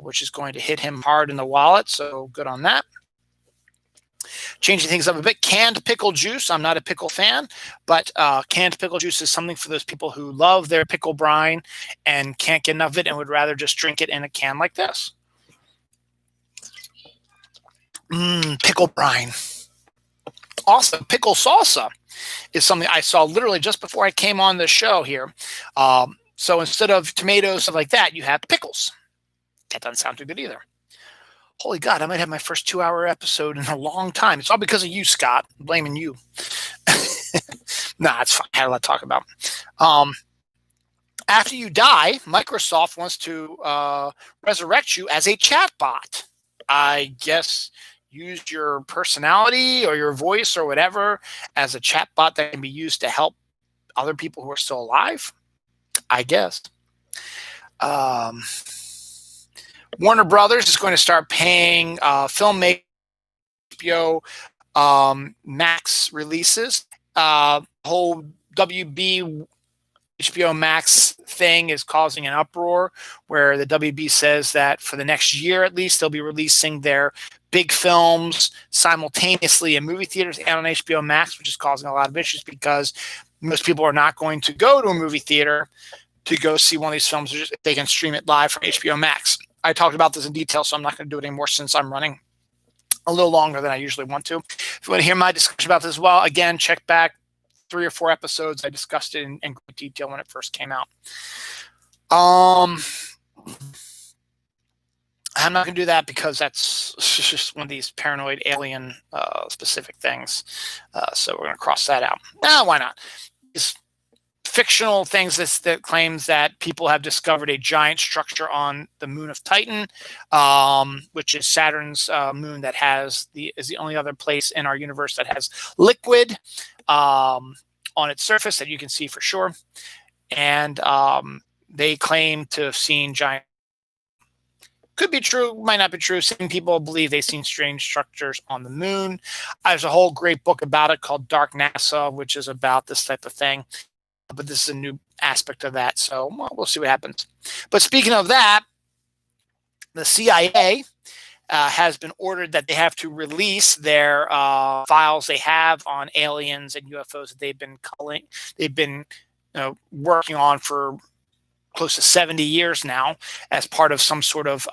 which is going to hit him hard in the wallet. So good on that. Changing things up a bit, canned pickle juice. I'm not a pickle fan, but canned pickle juice is something for those people who love their pickle brine and can't get enough of it and would rather just drink it in a can like this. Pickle brine. Also, pickle salsa is something I saw literally just before I came on the show here. So instead of tomatoes, stuff like that, you have pickles. That doesn't sound too good either. Holy God, I might have my first 2-hour episode in a long time. It's all because of you, Scott. I'm blaming you. Nah, it's fine. I had a lot to talk about. After you die, Microsoft wants to resurrect you as a chatbot. I guess use your personality or your voice or whatever as a chatbot that can be used to help other people who are still alive, I guess. Warner Brothers is going to start paying filmmakers HBO Max releases. Whole WB HBO Max thing is causing an uproar where the WB says that for the next year at least, they'll be releasing their big films simultaneously in movie theaters and on HBO Max, which is causing a lot of issues because most people are not going to go to a movie theater to go see one of these films. They can stream it live from HBO Max. I talked about this in detail, so I'm not going to do it anymore since I'm running a little longer than I usually want to. If you want to hear my discussion about this as well, again, check back 3 or 4 episodes. I discussed it in great detail when it first came out. I'm not going to do that because that's just one of these paranoid alien specific things. So we're going to cross that out. Why not? It's fictional things that claims that people have discovered a giant structure on the moon of Titan, which is Saturn's moon that is the only other place in our universe that has liquid on its surface that you can see for sure. And they claim to have seen giant. Could be true, might not be true. Some people believe they've seen strange structures on the moon. There's a whole great book about it called Dark NASA, which is about this type of thing. But this is a new aspect of that, so we'll see what happens. But speaking of that, the CIA has been ordered that they have to release their files they have on aliens and UFOs that they've been working on for close to 70 years now as part of some sort of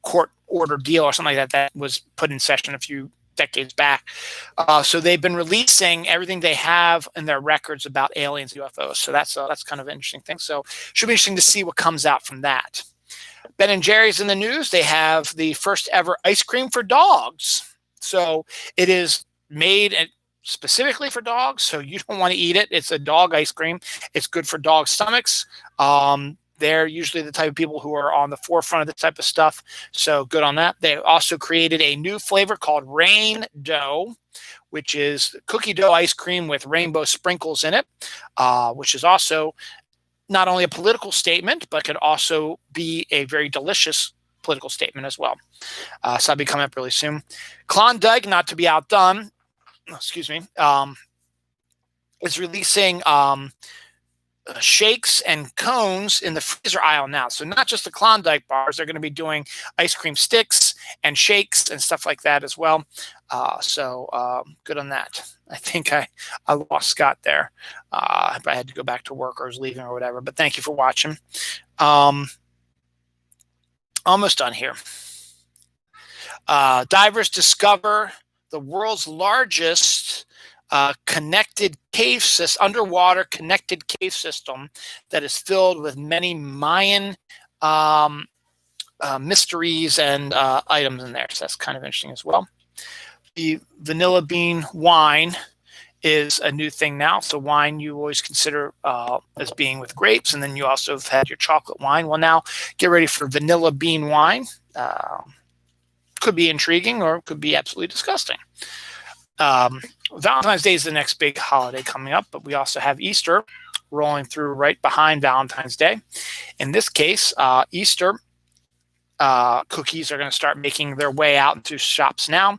court order deal or something like that was put in session a few decades back. So they've been releasing everything they have in their records about aliens and UFOs. So that's kind of an interesting thing. So should be interesting to see what comes out from that. Ben and Jerry's in the news. They have the first ever ice cream for dogs. So it is made specifically for dogs. So you don't want to eat it. It's a dog ice cream. It's good for dog stomachs. They're usually the type of people who are on the forefront of this type of stuff. So good on that. They also created a new flavor called Rain Dough, which is cookie dough ice cream with rainbow sprinkles in it, which is also not only a political statement, but could also be a very delicious political statement as well. So that'll be coming up really soon. Klondike, not to be outdone, is releasing shakes and cones in the freezer aisle now. So not just the Klondike bars, they're going to be doing ice cream sticks and shakes and stuff like that as well. So good on that. I think I lost Scott there. I had to go back to work or was leaving or whatever, but thank you for watching. Almost done here. Divers discover the world's largest underwater connected cave system that is filled with many Mayan mysteries and items in there. So that's kind of interesting as well. The vanilla bean wine is a new thing now. So wine you always consider as being with grapes, and then you also have had your chocolate wine. Well, now get ready for vanilla bean wine. Could be intriguing or could be absolutely disgusting. Valentine's Day is the next big holiday coming up, but we also have Easter rolling through right behind Valentine's Day. In this case, Easter cookies are going to start making their way out into shops now.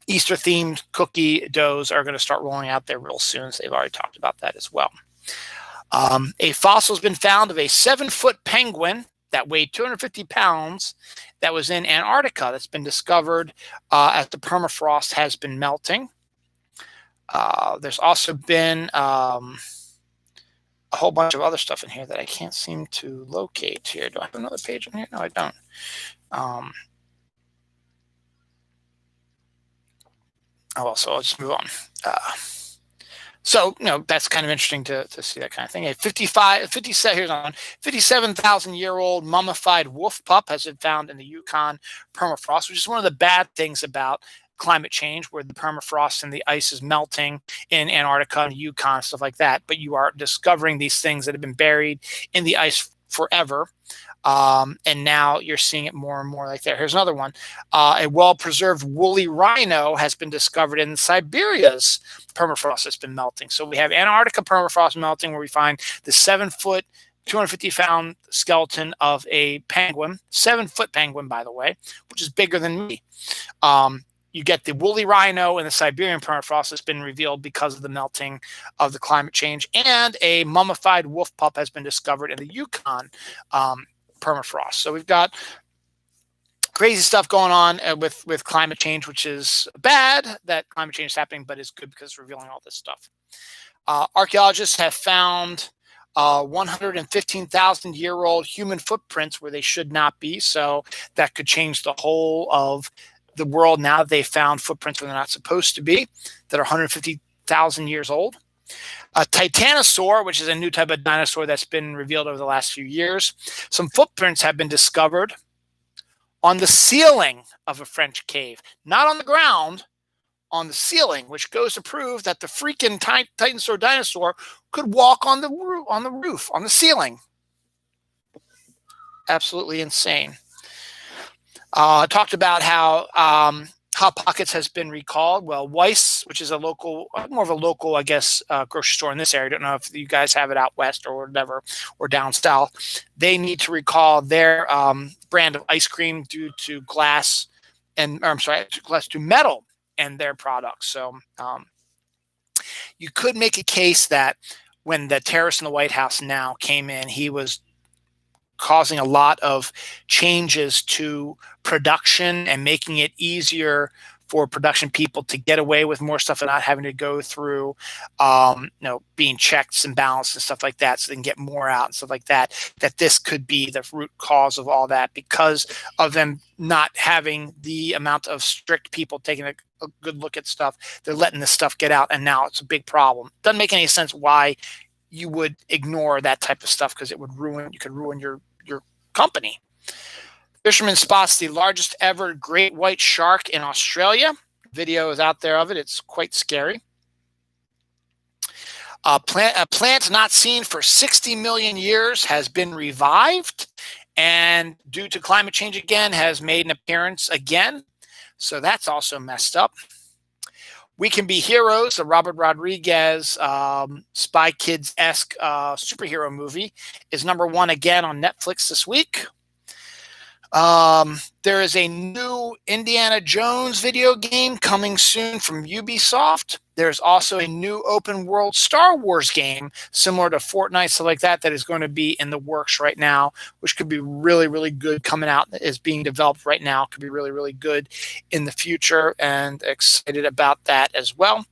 Easter-themed cookie doughs are going to start rolling out there real soon, so they've already talked about that as well. A fossil has been found of a 7-foot penguin that weighed 250 pounds that was in Antarctica that's been discovered as the permafrost has been melting. There's also been a whole bunch of other stuff in here that I can't seem to locate here. Do I have another page in here? No, I don't. So I'll just move on. So, that's kind of interesting to see that kind of thing. A 57,000-year-old mummified wolf pup has been found in the Yukon permafrost, which is one of the bad things about climate change, where the permafrost and the ice is melting in Antarctica and Yukon, stuff like that. But you are discovering these things that have been buried in the ice forever. And now you're seeing it more and more like there. Here's another one. A well-preserved woolly rhino has been discovered in Siberia's permafrost that's been melting. So we have Antarctica permafrost melting, where we find the 7-foot, 250-pound skeleton of a penguin, 7-foot penguin, by the way, which is bigger than me. You get the woolly rhino and the Siberian permafrost that's been revealed because of the melting of the climate change. And a mummified wolf pup has been discovered in the Yukon permafrost. So we've got crazy stuff going on with climate change, which is bad that climate change is happening, but it's good because it's revealing all this stuff. Archaeologists have found 115,000-year-old human footprints where they should not be. So that could change the whole of the world now that they found footprints where they're not supposed to be, that are 150,000 years old. A titanosaur, which is a new type of dinosaur that's been revealed over the last few years. Some footprints have been discovered on the ceiling of a French cave, not on the ground, on the ceiling, which goes to prove that the freaking titanosaur dinosaur could walk on the roof, on the ceiling. Absolutely insane. Talked about how Hot Pockets has been recalled. Well, Weiss, which is a local, more of a local, I guess, grocery store in this area. I don't know if you guys have it out west or whatever, or down south. They need to recall their brand of ice cream due to glass to metal in their products. So you could make a case that when the terrorist in the White House now came in, he was causing a lot of changes to production and making it easier for production people to get away with more stuff and not having to go through, being checked and balanced and stuff like that, so they can get more out and stuff like that, that this could be the root cause of all that because of them not having the amount of strict people taking a good look at stuff. They're letting this stuff get out, and now it's a big problem. Doesn't make any sense why you would ignore that type of stuff, because you could ruin your company. Fisherman spots the largest ever great white shark in Australia. Video is out there of it. It's quite scary. A plant not seen for 60 million years has been revived, and due to climate change again, has made an appearance again. So that's also messed up. We Can Be Heroes, the Robert Rodriguez Spy Kids-esque superhero movie, is #1 again on Netflix this week. There is a new Indiana Jones video game coming soon from Ubisoft. There's also a new open world Star Wars game similar to Fortnite, stuff like that, that is going to be in the works right now, which could be really, really good coming out, is being developed right now. Could be really, really good in the future, and excited about that as well.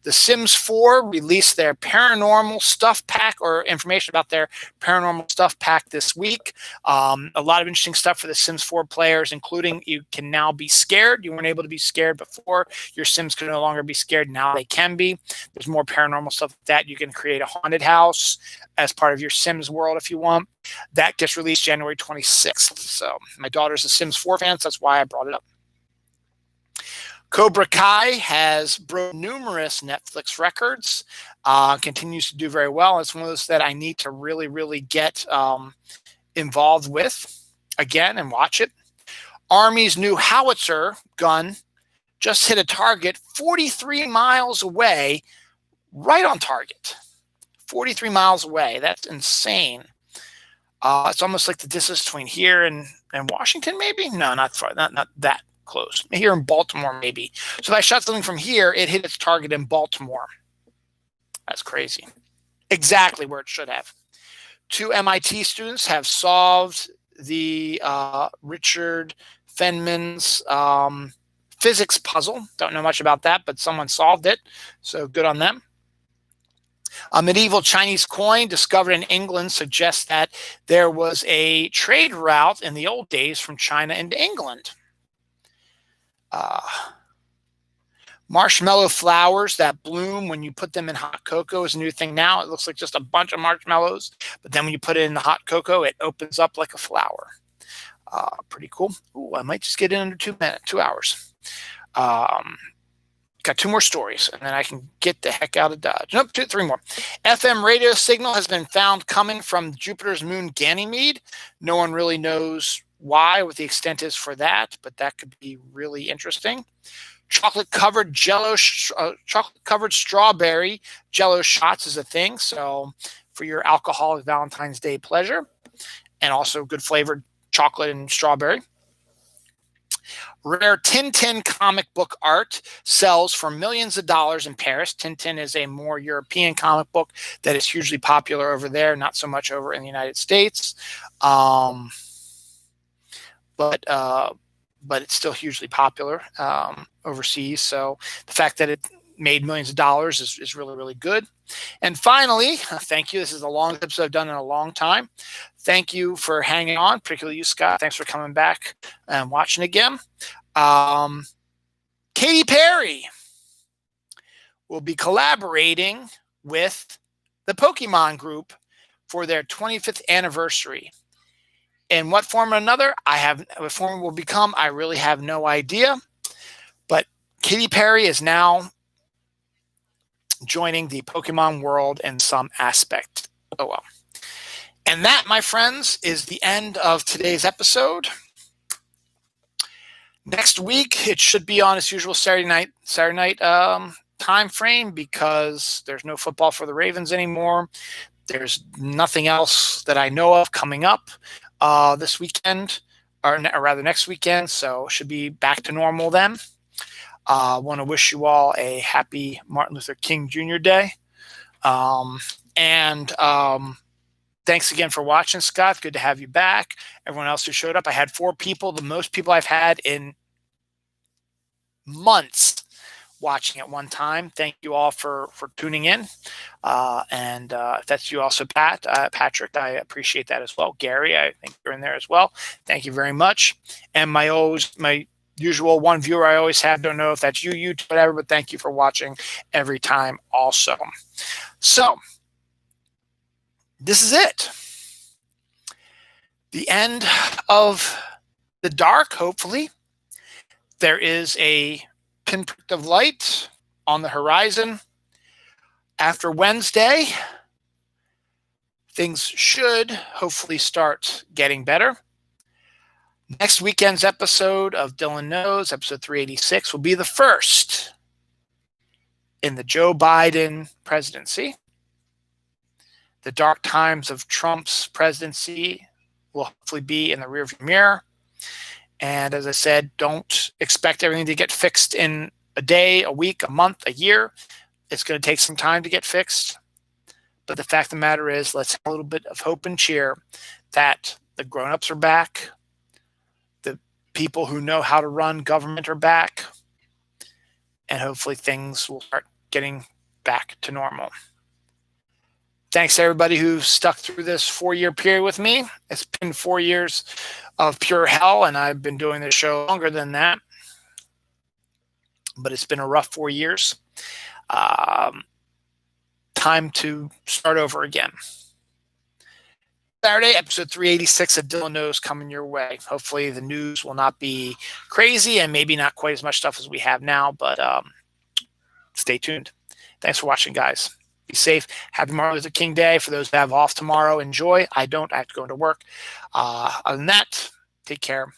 The Sims 4 released their paranormal stuff pack, or information about their paranormal stuff pack this week. A lot of interesting stuff for the Sims 4 players, including you can now be scared. You weren't able to be scared before. Your Sims could no longer be scared. Now they can be. There's more paranormal stuff like that. You can create a haunted house as part of your Sims world if you want. That gets released January 26th. So my daughter's a Sims 4 fan, so that's why I brought it up. Cobra Kai has broken numerous Netflix records, continues to do very well. It's one of those that I need to really, really get involved with again and watch it. Army's new howitzer gun just hit a target 43 miles away, right on target. 43 miles away. That's insane. It's almost like the distance between here and Washington, maybe? No, not far. Not that close. Here in Baltimore, maybe. So if I shot something from here, it hit its target in Baltimore. That's crazy. Exactly where it should have. 2 MIT students have solved the Richard Feynman's physics puzzle. Don't know much about that, but someone solved it. So good on them. A medieval Chinese coin discovered in England suggests that there was a trade route in the old days from China into England. Marshmallow flowers that bloom when you put them in hot cocoa is a new thing now. It looks like just a bunch of marshmallows, but then when you put it in the hot cocoa, it opens up like a flower. Pretty cool. Ooh, I might just get in under 2 hours. Got two more stories, and then I can get the heck out of Dodge. Nope, three more. FM radio signal has been found coming from Jupiter's moon Ganymede. No one really knows why, what the extent is for that, but that could be really interesting. Chocolate-covered chocolate-covered strawberry Jello shots is a thing, so for your alcoholic Valentine's Day pleasure, and also good flavored chocolate and strawberry. Rare Tintin comic book art sells for millions of dollars in Paris. Tintin is a more European comic book that is hugely popular over there, not so much over in the United States. But it's still hugely popular overseas. So the fact that it made millions of dollars is really, really good. And finally, thank you. This is the longest episode I've done in a long time. Thank you for hanging on, particularly you, Scott. Thanks for coming back and watching again. Katy Perry will be collaborating with the Pokemon Group for their 25th anniversary. In what form or another, what form it will become, I really have no idea. But Katy Perry is now joining the Pokemon world in some aspect. Oh well. And that, my friends, is the end of today's episode. Next week, it should be on its usual Saturday night time frame because there's no football for the Ravens anymore. There's nothing else that I know of coming up this weekend, or rather next weekend. So it should be back to normal then. I want to wish you all a happy Martin Luther King Jr. Day. Thanks again for watching, Scott. Good to have you back. Everyone else who showed up. I had 4 people, the most people I've had in months watching at one time. Thank you all for tuning in. And that's you also, Patrick. I appreciate that as well. Gary, I think you're in there as well. Thank you very much. And my usual one viewer I always have, don't know if that's you, whatever, but thank you for watching every time also. So, this is it. The end of the dark, hopefully. There is a pinprick of light on the horizon. After Wednesday, things should hopefully start getting better. Next weekend's episode of Dylan Knows, episode 386, will be the first in the Joe Biden presidency. The dark times of Trump's presidency will hopefully be in the rearview mirror. And as I said, don't expect everything to get fixed in a day, a week, a month, a year. It's going to take some time to get fixed. But the fact of the matter is, let's have a little bit of hope and cheer that the grown-ups are back. The people who know how to run government are back. And hopefully things will start getting back to normal. Thanks to everybody who stuck through this 4-year period with me. It's been 4 years of pure hell, and I've been doing this show longer than that. But it's been a rough 4 years. Time to start over again. Saturday, episode 386 of Dylan Knows coming your way. Hopefully the news will not be crazy and maybe not quite as much stuff as we have now, but stay tuned. Thanks for watching, guys. Be safe. Happy Martin Luther King Day. For those that have off tomorrow, enjoy. I don't. I have to go into work. Other than that, take care.